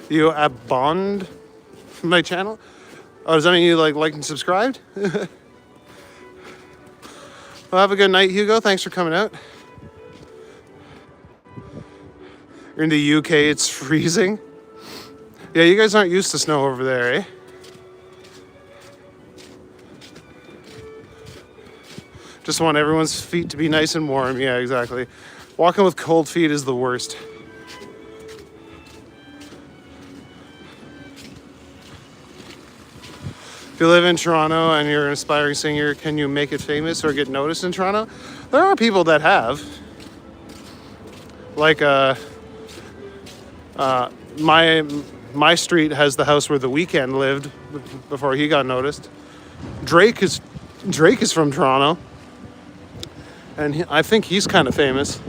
Speaker 1: You abonned my channel? Oh, does that mean you liked and subscribed? Well, have a good night, Hugo. Thanks for coming out. You're in the UK, it's freezing. Yeah, you guys aren't used to snow over there, eh? Just want everyone's feet to be nice and warm. Yeah, exactly. Walking with cold feet is the worst. If you live in Toronto and you're an aspiring singer, can you make it famous or get noticed in Toronto? There are people that have. Like, my street has the house where The Weeknd lived before he got noticed. Drake is from Toronto, and I think he's kind of famous.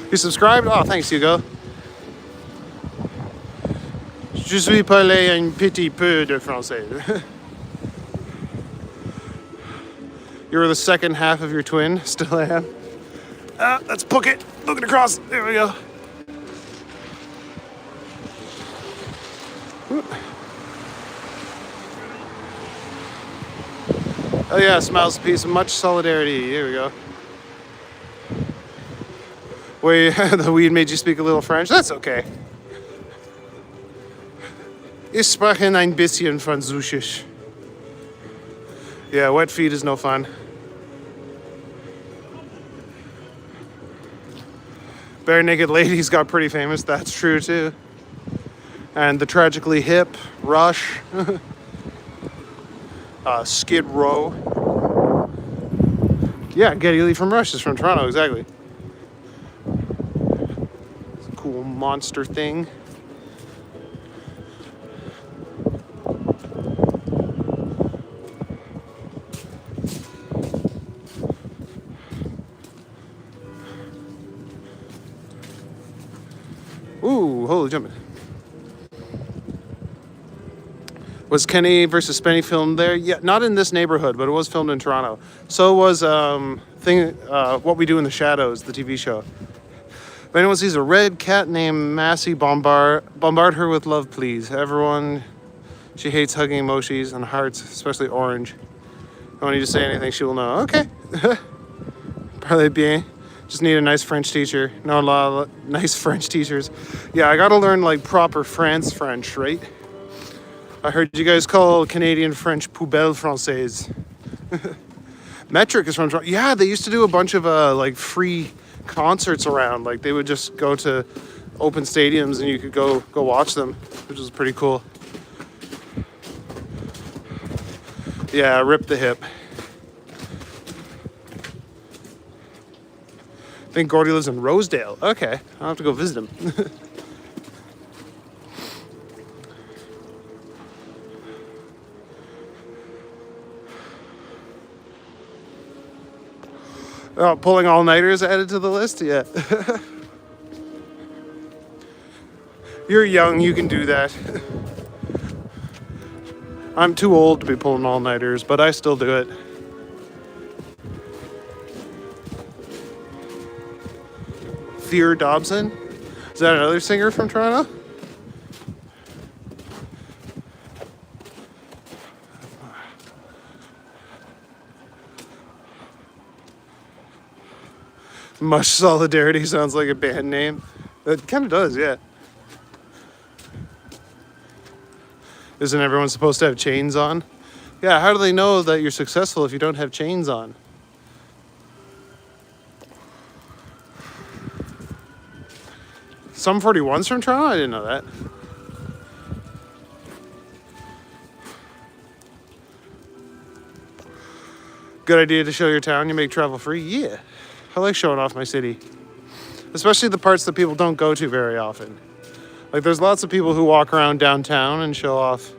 Speaker 1: You subscribed? Oh, thanks, Hugo. Je suis parlé un petit peu de français. You were the second half of your twin. Still am. Let's book it. Looking across. There we go. Oh yeah, smiles, peace, and much solidarity. Here we go. Wait, the weed made you speak a little French? That's okay. Ich spreche ein bisschen Französisch. Yeah, wet feet is no fun. Bare Naked Ladies got pretty famous, that's true too. And the Tragically Hip, Rush, Skid Row. Yeah, Geddy Lee from Rush is from Toronto, exactly. cool monster thing. Ooh, holy jumping. Was Kenny versus Spenny filmed there? Yeah, not in this neighborhood, but it was filmed in Toronto. So was What We Do in the Shadows, the TV show. If anyone sees a red cat named Massey, bombard her with love, please. Everyone, she hates hugging emojis and hearts, especially orange. Don't need to say anything, she will know. Okay. Parlez bien. Just need a nice French teacher. Not a lot of nice French teachers. Yeah, I gotta learn like proper France French, right? I heard you guys call Canadian French poubelle française. Metric is from Toronto. Yeah, they used to do a bunch of like free concerts around. Like they would just go to open stadiums and you could go watch them, which was pretty cool. Yeah, rip the hip. I think Gordy lives in Rosedale. Okay, I'll have to go visit him. Oh, pulling all-nighters added to the list? Yeah. You're young, you can do that. I'm too old to be pulling all-nighters, but I still do it. Fear Dobson? Is that another singer from Toronto? Mush Solidarity sounds like a band name. It kind of does, yeah. Isn't everyone supposed to have chains on? Yeah, how do they know that you're successful if you don't have chains on? Some 41's from Toronto? I didn't know that. Good idea to show your town, you make travel free? Yeah. I like showing off my city. Especially the parts that people don't go to very often. Like there's lots of people who walk around downtown and show off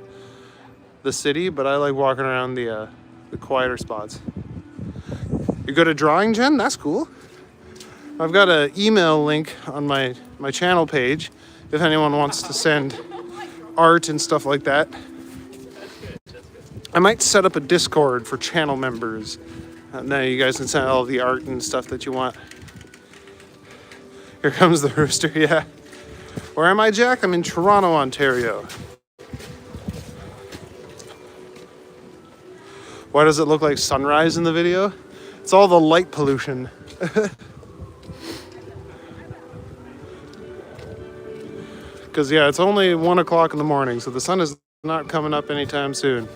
Speaker 1: the city, but I like walking around the quieter spots. You're good at drawing, Jen? That's cool. I've got an email link on my channel page if anyone wants to send art and stuff like that. I might set up a Discord for channel members. And then you guys can send all the art and stuff that you want. Here comes the rooster, yeah. Where am I, Jack? I'm in Toronto, Ontario. Why does it look like sunrise in the video? It's all the light pollution. Because, yeah, it's only 1 o'clock in the morning, so the sun is not coming up anytime soon.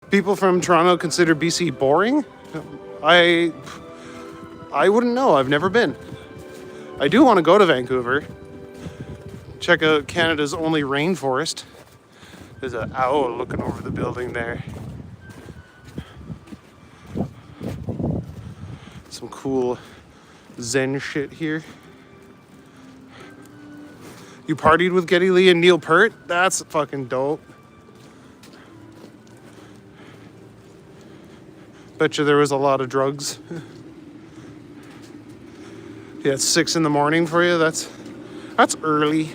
Speaker 1: People from Toronto consider BC boring? I wouldn't know. I've never been. I do want to go to Vancouver. Check out Canada's only rainforest. There's an owl looking over the building there. Some cool Zen shit here. You partied with Geddy Lee and Neil Peart? That's fucking dope. Bet you there was a lot of drugs. Yeah, it's 6 in the morning for you. That's early.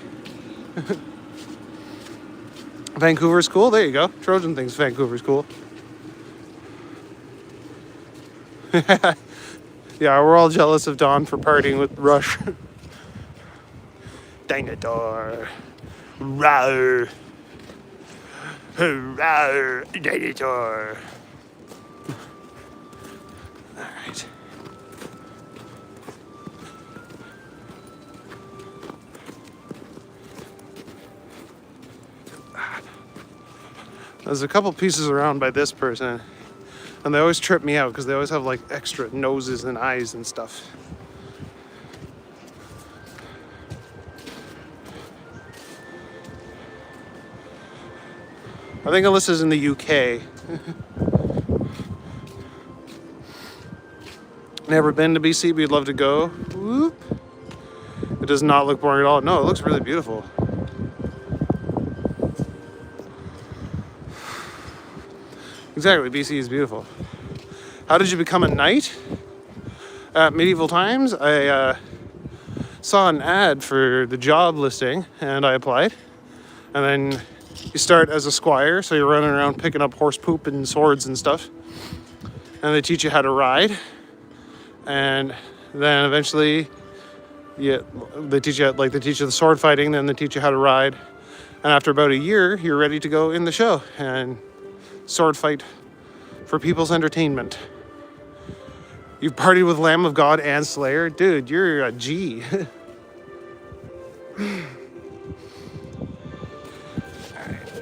Speaker 1: Vancouver's cool. There you go. Trojan thinks Vancouver's cool. Yeah, we're all jealous of Don for partying with Rush. Dinosaur. Row. Row. Dinosaur. Alright. There's a couple pieces around by this person, and they always trip me out because they always have like extra noses and eyes and stuff. I think Alyssa's in the UK. Never been to BC, but you'd love to go. Whoop. It does not look boring at all. No, it looks really beautiful. Exactly, BC is beautiful. How did you become a knight? At medieval times, I saw an ad for the job listing and I applied. And then you start as a squire, so you're running around picking up horse poop and swords and stuff. And they teach you how to ride. And then eventually, they teach you the sword fighting, then they teach you how to ride. And after about a year, you're ready to go in the show and sword fight for people's entertainment. You've partied with Lamb of God and Slayer? Dude, you're a G.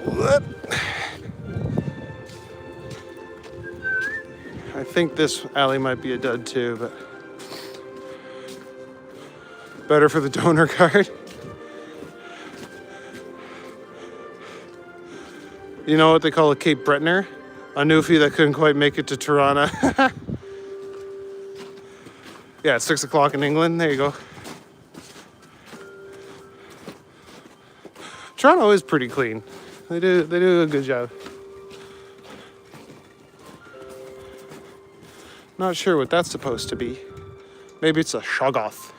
Speaker 1: Alright, I think this alley might be a dud too, but better for the donor card. You know what they call a Cape Bretoner? A newfie that couldn't quite make it to Toronto. Yeah, it's 6 o'clock in England. There you go. Toronto is pretty clean. They do a good job. Not sure what that's supposed to be. Maybe it's a shoggoth.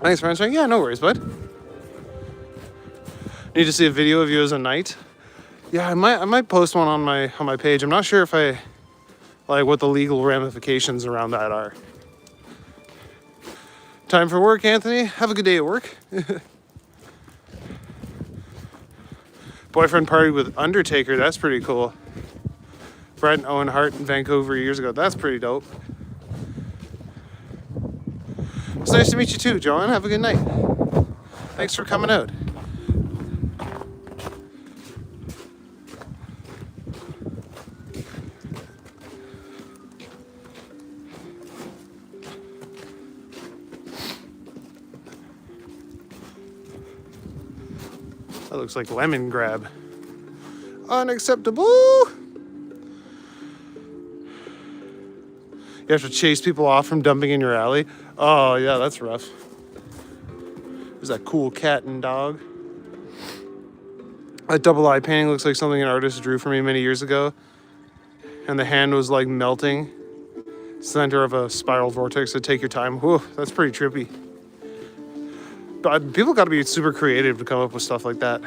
Speaker 1: Thanks for answering. Yeah, no worries, bud. Need to see a video of you as a knight. Yeah, I might post one on my page. I'm not sure if I like what the legal ramifications around that are. Time for work, Anthony. Have a good day at work. Boyfriend party with Undertaker. That's pretty cool. Bret and Owen Hart in Vancouver years ago. That's pretty dope. It's nice to meet you too, John. Have a good night. Thanks for coming out. That looks like lemon grab. Unacceptable. You have to chase people off from dumping in your alley. Oh yeah, that's rough. There's that cool cat and dog. That double eye painting looks like something an artist drew for me many years ago. And the hand was like melting. Center of a spiral vortex, so take your time. Whew, that's pretty trippy. But people got to be super creative to come up with stuff like that.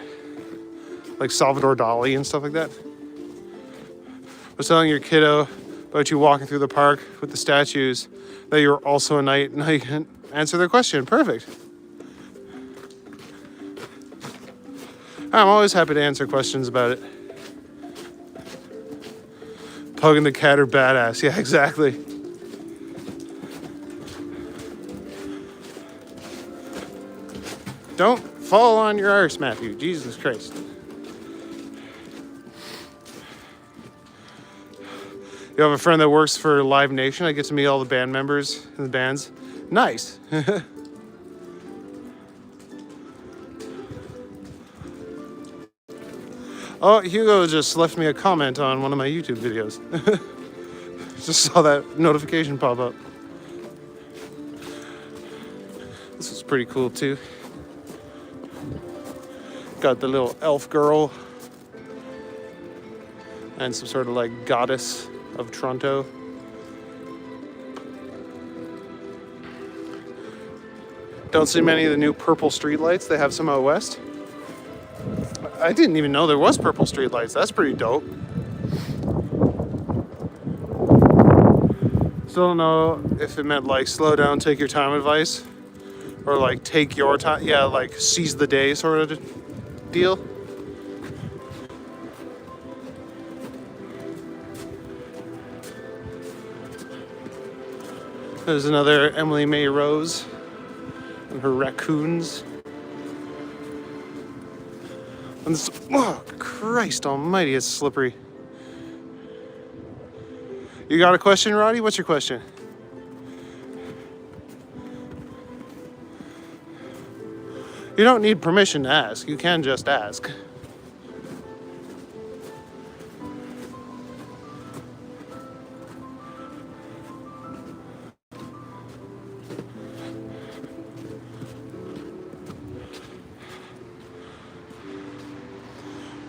Speaker 1: Like Salvador Dali and stuff like that. I was telling your kiddo about you walking through the park with the statues, that you're also a knight. Now you can answer their question. Perfect. I'm always happy to answer questions about it. Pug and the cat are badass. Yeah, exactly. Don't fall on your arse, Matthew. Jesus Christ. You have a friend that works for Live Nation. I get to meet all the band members and the bands. Nice. Oh, Hugo just left me a comment on one of my YouTube videos. Just saw that notification pop up. This is pretty cool too. Got the little elf girl and some sort of like goddess of Toronto. Don't see many of the new purple streetlights they have some out west. I didn't even know there was purple streetlights. That's pretty dope. Still don't know if it meant like slow down, take your time advice, or like take your time. Yeah, like seize the day sort of deal. There's another Emily May Rose and her raccoons. And this, oh, Christ almighty, it's slippery. You got a question, Roddy? What's your question? You don't need permission to ask. You can just ask.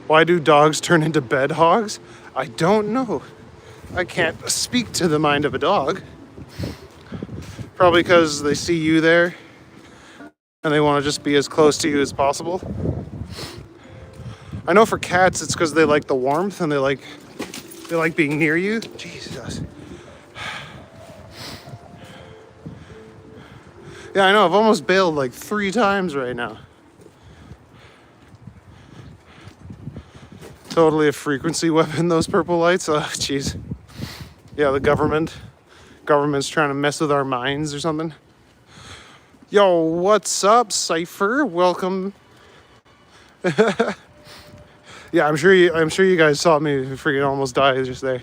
Speaker 1: Why do dogs turn into bed hogs? I don't know. I can't speak to the mind of a dog. Probably because they see you there and they want to just be as close to you as possible. I know for cats it's because they like the warmth and they like being near you. Jesus. Yeah, I know. I've almost bailed like 3 times right now. Totally a frequency weapon, those purple lights. Oh, jeez. Yeah, the government's trying to mess with our minds or something. Yo, what's up, Cypher? Welcome. Yeah, I'm sure you guys saw me freaking almost die just there.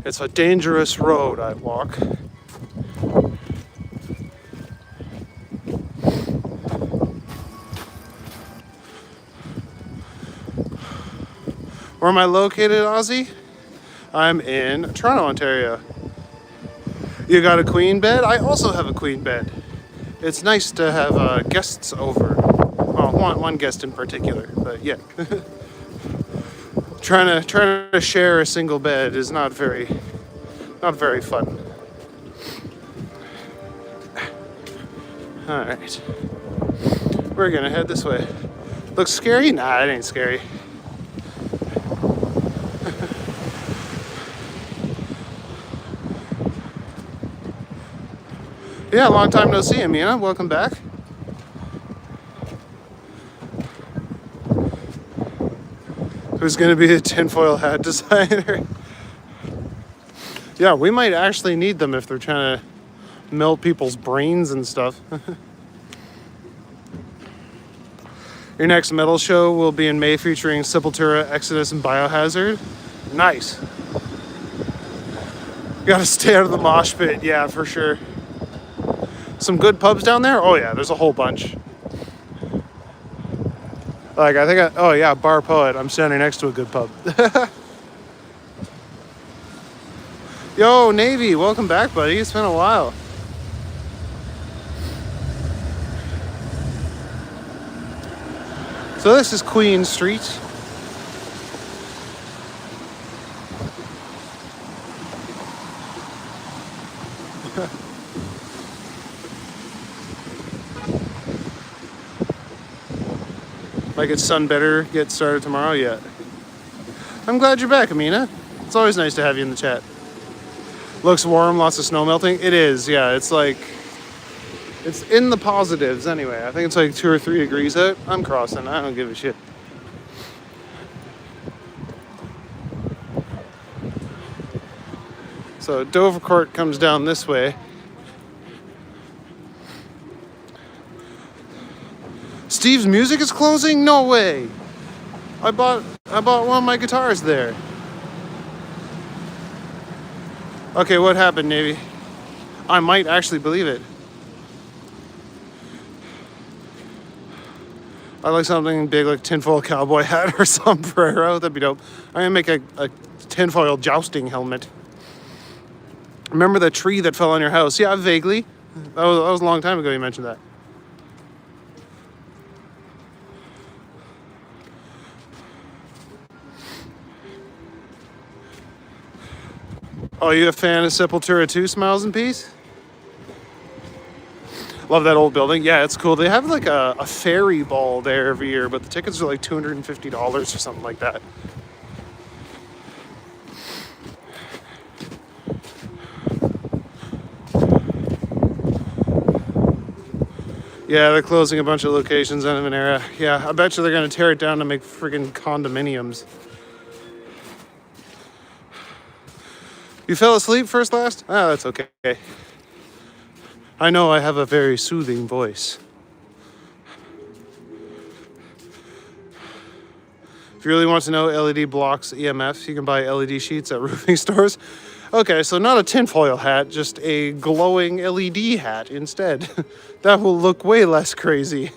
Speaker 1: It's a dangerous road I walk. Where am I located, Ozzy? I'm in Toronto, Ontario. You got a queen bed? I also have a queen bed. It's nice to have guests over. Well, one guest in particular, but yeah. Trying to share a single bed is not very fun. All right, we're gonna head this way. Looks scary? Nah, it ain't scary. Yeah, long time no see, Amina. Welcome back. Who's gonna be a tinfoil hat designer? Yeah, we might actually need them if they're trying to melt people's brains and stuff. Your next metal show will be in May featuring Sepultura, Exodus, and Biohazard. Nice. Gotta stay out of the mosh pit, yeah, for sure. Some good pubs down there? Oh yeah, there's a whole bunch. Like, oh yeah, Bar Poet. I'm standing next to a good pub. Yo, Navy, welcome back, buddy. It's been a while. So this is Queen Street. Like it's sun better get started tomorrow yet. I'm glad you're back, Amina. It's always nice to have you in the chat. Looks warm, lots of snow melting. It is, yeah. It's like, it's in the positives anyway. I think it's like 2 or 3 degrees out. I'm crossing. I don't give a shit. So Dovercourt comes down this way. Steve's Music is closing? No way. I bought one of my guitars there. Okay, what happened, Navy? I might actually believe it. I like something big like tinfoil cowboy hat or sombrero. That'd be dope. I'm gonna make a tinfoil jousting helmet. Remember the tree that fell on your house? Yeah, vaguely. That was a long time ago you mentioned that. Oh, you a fan of Sepultura too? Smiles and Peace? Love that old building. Yeah, it's cool. They have like a fairy ball there every year, but the tickets are like $250 or something like that. Yeah, they're closing a bunch of locations in an era. Yeah, I bet you they're going to tear it down to make friggin' condominiums. You fell asleep first last? Ah, that's okay. I know I have a very soothing voice. If you really want to know LED blocks EMFs, you can buy LED sheets at roofing stores. Okay, so not a tinfoil hat, just a glowing LED hat instead. That will look way less crazy.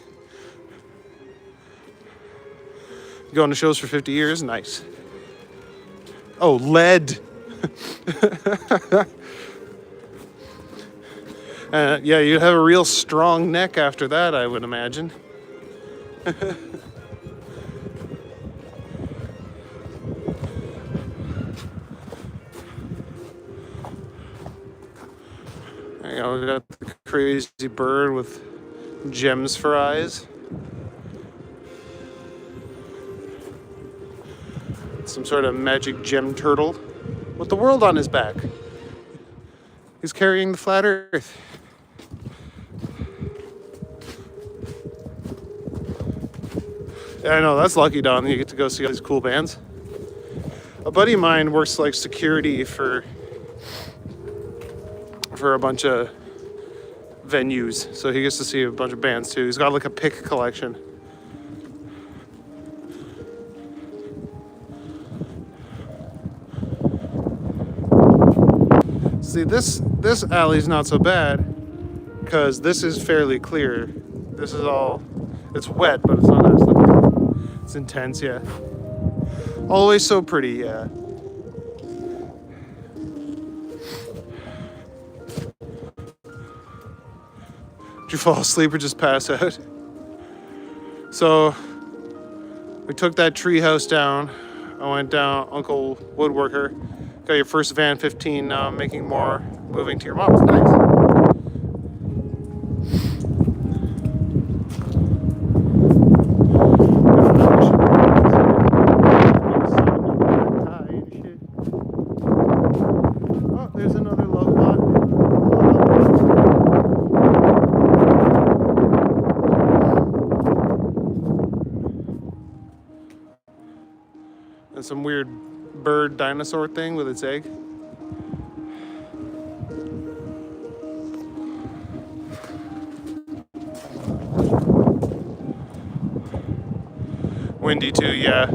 Speaker 1: Going to shows for 50 years? Nice. Oh, lead. Yeah, you'd have a real strong neck after that, I would imagine. There you go, we got the crazy bird with gems for eyes. Some sort of magic gem turtle with the world on his back. He's carrying the flat earth. Yeah, I know, that's lucky, Don. You get to go see all these cool bands. A buddy of mine works like security for a bunch of venues, so he gets to see a bunch of bands too. He's got like a pick collection. See, this alley's not so bad because this is fairly clear. This is all, it's wet, but it's not that slippery. It's intense, yeah. Always so pretty, yeah. Did you fall asleep or just pass out? So we took that tree house down. I went down, Uncle Woodworker. Got your first van 15, now I'm making more, moving to your mom's. Nice. Oh, there's another love lot. And some weird bird dinosaur thing with its egg. Windy too, yeah.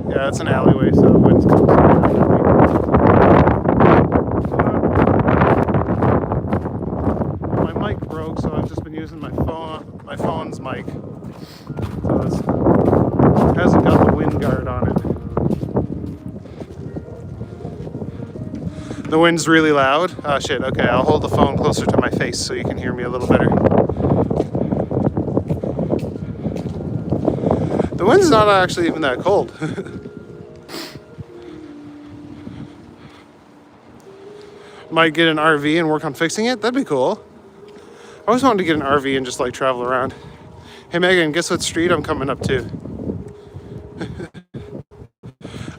Speaker 1: Yeah, it's an alleyway, so the wind's coming. My mic broke, so I've just been using my phone's mic. So it hasn't got the wind guard on it. The wind's really loud. Oh shit, okay, I'll hold the phone closer to my face so you can hear me a little better. The wind's not actually even that cold. Might get an RV and work on fixing it. That'd be cool. I always wanted to get an RV and just like travel around. Hey Megan, guess what street I'm coming up to?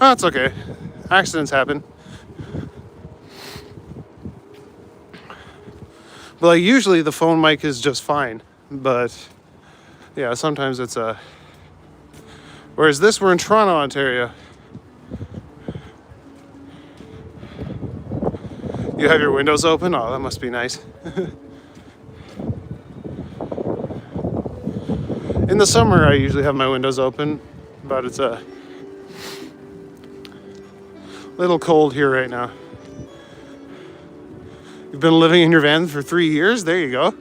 Speaker 1: Oh, it's okay. Accidents happen. But like usually the phone mic is just fine, but yeah, sometimes it's a. Whereas this, we're in Toronto, Ontario. You have your windows open? Oh, that must be nice. In the summer, I usually have my windows open, but it's a little cold here right now. You've been living in your van for 3 years? There you go.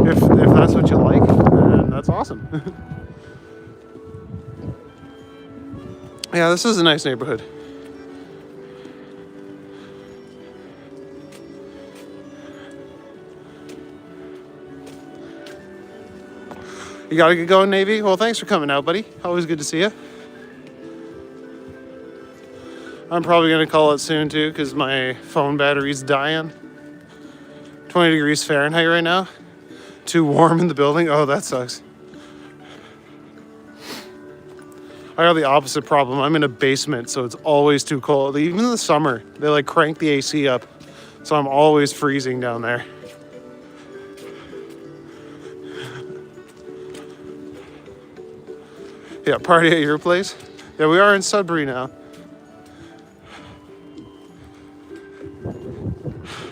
Speaker 1: If that's what you like, then that's awesome. Yeah, this is a nice neighborhood. You gotta get going, Navy? Well, thanks for coming out, buddy. Always good to see you. I'm probably gonna call it soon too, because my phone battery's dying. 20 degrees Fahrenheit right now. Too warm in the building. Oh, that sucks. I got the opposite problem. I'm in a basement, so it's always too cold. Even in the summer, they like crank the AC up, so I'm always freezing down there. Yeah, party at your place? Yeah, we are in Sudbury now.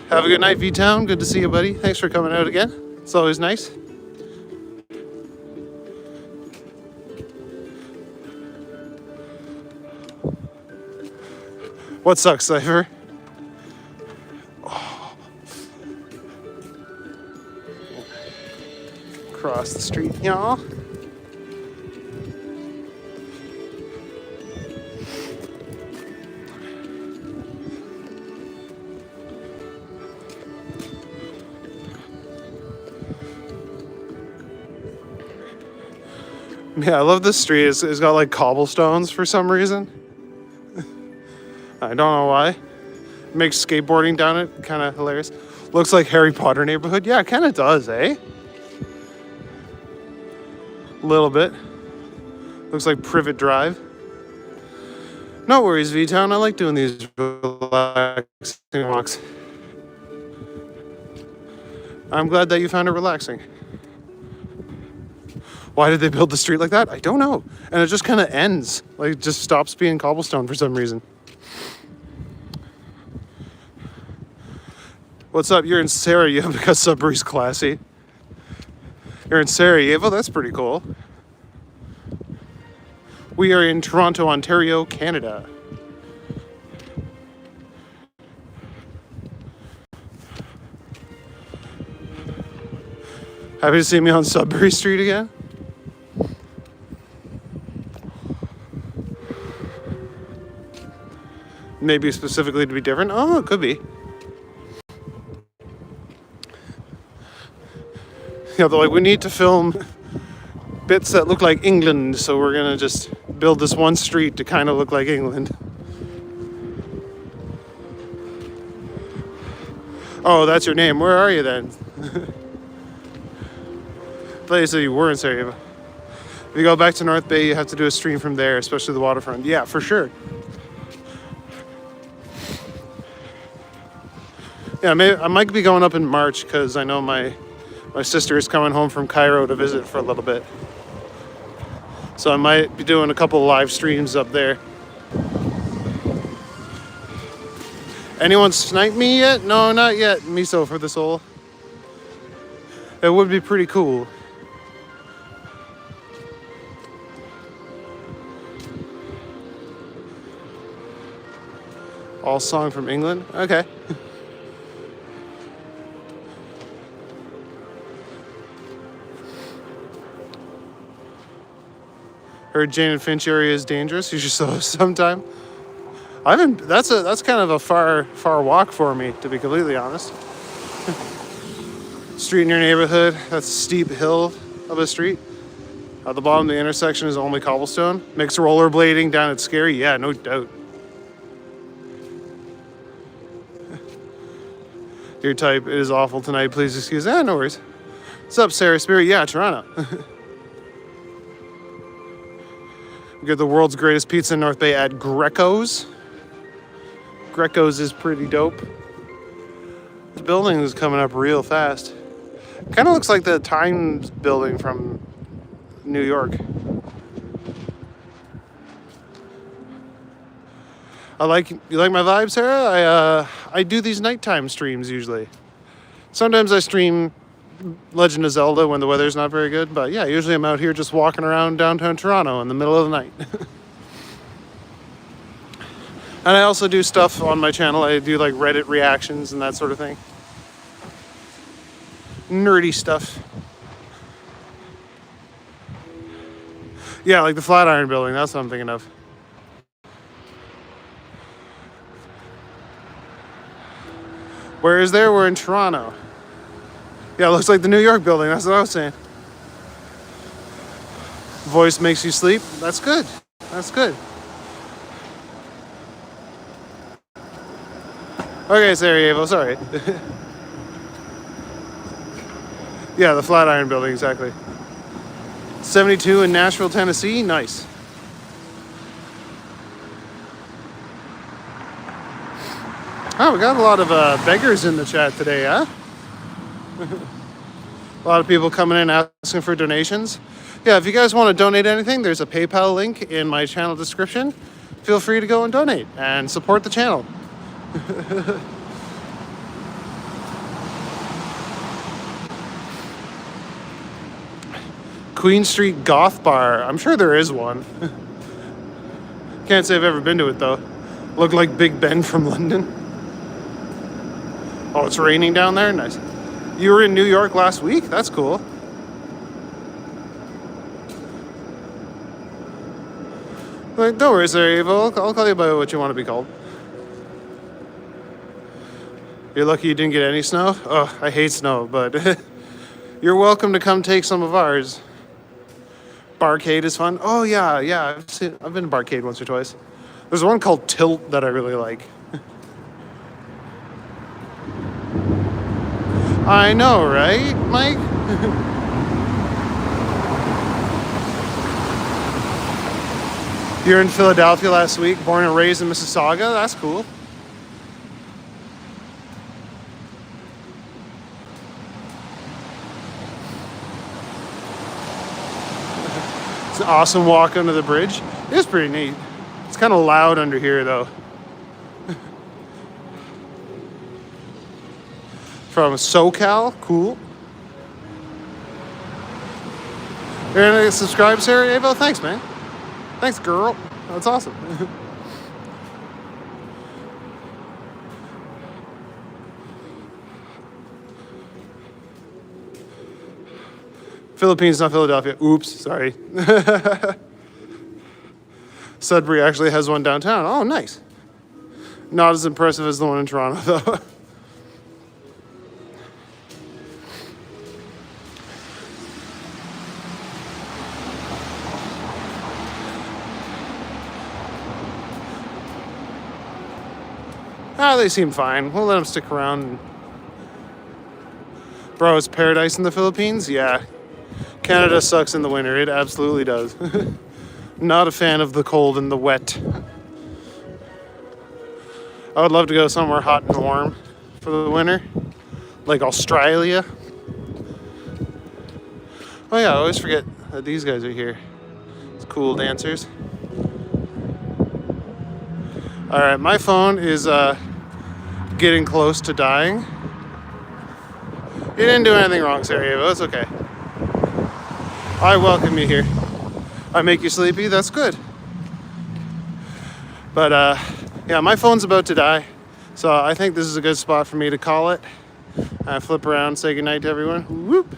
Speaker 1: Have a good night, V-Town. Good to see you, buddy. Thanks for coming out again. It's always nice. What sucks, Cypher? Across the street, y'all. Yeah, I love this street. It's got like cobblestones for some reason. I don't know why. It makes skateboarding down it kind of hilarious. Looks like Harry Potter neighborhood. Yeah, it kind of does, eh? A little bit. Looks like Privet Drive. No worries, V-Town. I like doing these relaxing walks. I'm glad that you found it relaxing. Why did they build the street like that? I don't know. And it just kind of ends. Like, it just stops being cobblestone for some reason. What's up? You're in Sarajevo because Sudbury's classy. You're in Sarajevo? That's pretty cool. We are in Toronto, Ontario, Canada. Happy to see me on Sudbury Street again? Maybe specifically to be different? Oh, it could be. Yeah, but like we need to film bits that look like England, so we're gonna just build this one street to kind of look like England. Oh, that's your name. Where are you then? I thought you said you were in Sarajevo. If you go back to North Bay, you have to do a stream from there, especially the waterfront. Yeah, for sure. Yeah, maybe I might be going up in March because I know my sister is coming home from Cairo to visit for a little bit. So I might be doing a couple live streams up there. Anyone sniped me yet? No, not yet. Miso for the soul. It would be pretty cool. All song from England? Okay. Heard Jane and Finch area is dangerous. You should go sometime. I haven't. That's kind of a far walk for me, to be completely honest. Street in your neighborhood. That's a steep hill of a street. At the bottom of the intersection is only cobblestone. Makes rollerblading down it scary. Yeah, no doubt. Your type is awful tonight. Please excuse. No worries. What's up, Sarah Spirit? Yeah, Toronto. We get the world's greatest pizza in North Bay at Greco's. Greco's is pretty dope. This building is coming up real fast. Kind of looks like the Times building from New York. You like my vibe, Sarah? I do these nighttime streams usually. Sometimes I stream Legend of Zelda when the weather's not very good, but yeah, usually I'm out here just walking around downtown Toronto in the middle of the night. And I also do stuff on my channel. I do like Reddit reactions and that sort of thing. Nerdy stuff. Yeah, like the Flatiron building, that's what I'm thinking of. Where is there? We're in Toronto. Yeah, it looks like the New York building. That's what I was saying. Voice makes you sleep. That's good. That's good. Okay, Sarajevo, sorry. Yeah, the Flatiron building, exactly. 72 in Nashville, Tennessee. Nice. Oh, we got a lot of beggars in the chat today, huh? A lot of people coming in asking for donations. Yeah, if you guys want to donate anything, there's a PayPal link in my channel description. Feel free to go and donate and support the channel. Queen Street Goth Bar. I'm sure there is one. Can't say I've ever been to it though. A Look like Big Ben from London. Oh, it's raining down there? Nice. You were in New York last week? That's cool. Like, don't worry, sir, Ava. I'll call you by what you want to be called. You're lucky you didn't get any snow? Oh, I hate snow, but you're welcome to come take some of ours. Barcade is fun. Oh, yeah. I've been to Barcade once or twice. There's one called Tilt that I really like. I know, right, Mike? You're in Philadelphia last week, born and raised in Mississauga. That's cool. It's an awesome walk under the bridge. It is pretty neat. It's kind of loud under here, though. From SoCal, cool. You're gonna subscribe, Sarah Avo? Thanks, man. Thanks, girl. That's awesome. Philippines, not Philadelphia. Oops, sorry. Sudbury actually has one downtown. Oh, nice. Not as impressive as the one in Toronto, though. They seem fine. We'll let them stick around. Bro, it's paradise in the Philippines? Yeah. Canada sucks in the winter. It absolutely does. Not a fan of the cold and the wet. I would love to go somewhere hot and warm for the winter. Like Australia. Oh yeah, I always forget that these guys are here. It's cool dancers. Alright, my phone is getting close to dying. You didn't do anything wrong, Sarajevo. It's okay. I welcome you here. I make you sleepy. That's good. But yeah, my phone's about to die, so I think this is a good spot for me to call it. Flip around, say goodnight to everyone. Whoop.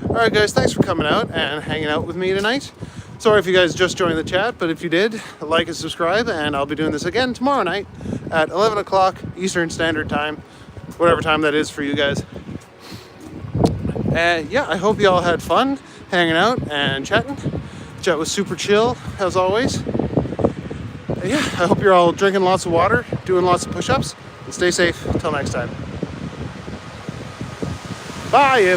Speaker 1: All right, guys. Thanks for coming out and hanging out with me tonight. Sorry if you guys just joined the chat, but if you did, like and subscribe, and I'll be doing this again tomorrow night at 11 o'clock Eastern Standard Time, whatever time that is for you guys. And yeah, I hope you all had fun hanging out and chatting. Chat was super chill, as always. And yeah, I hope you're all drinking lots of water, doing lots of push-ups, and stay safe. Until next time. Bye.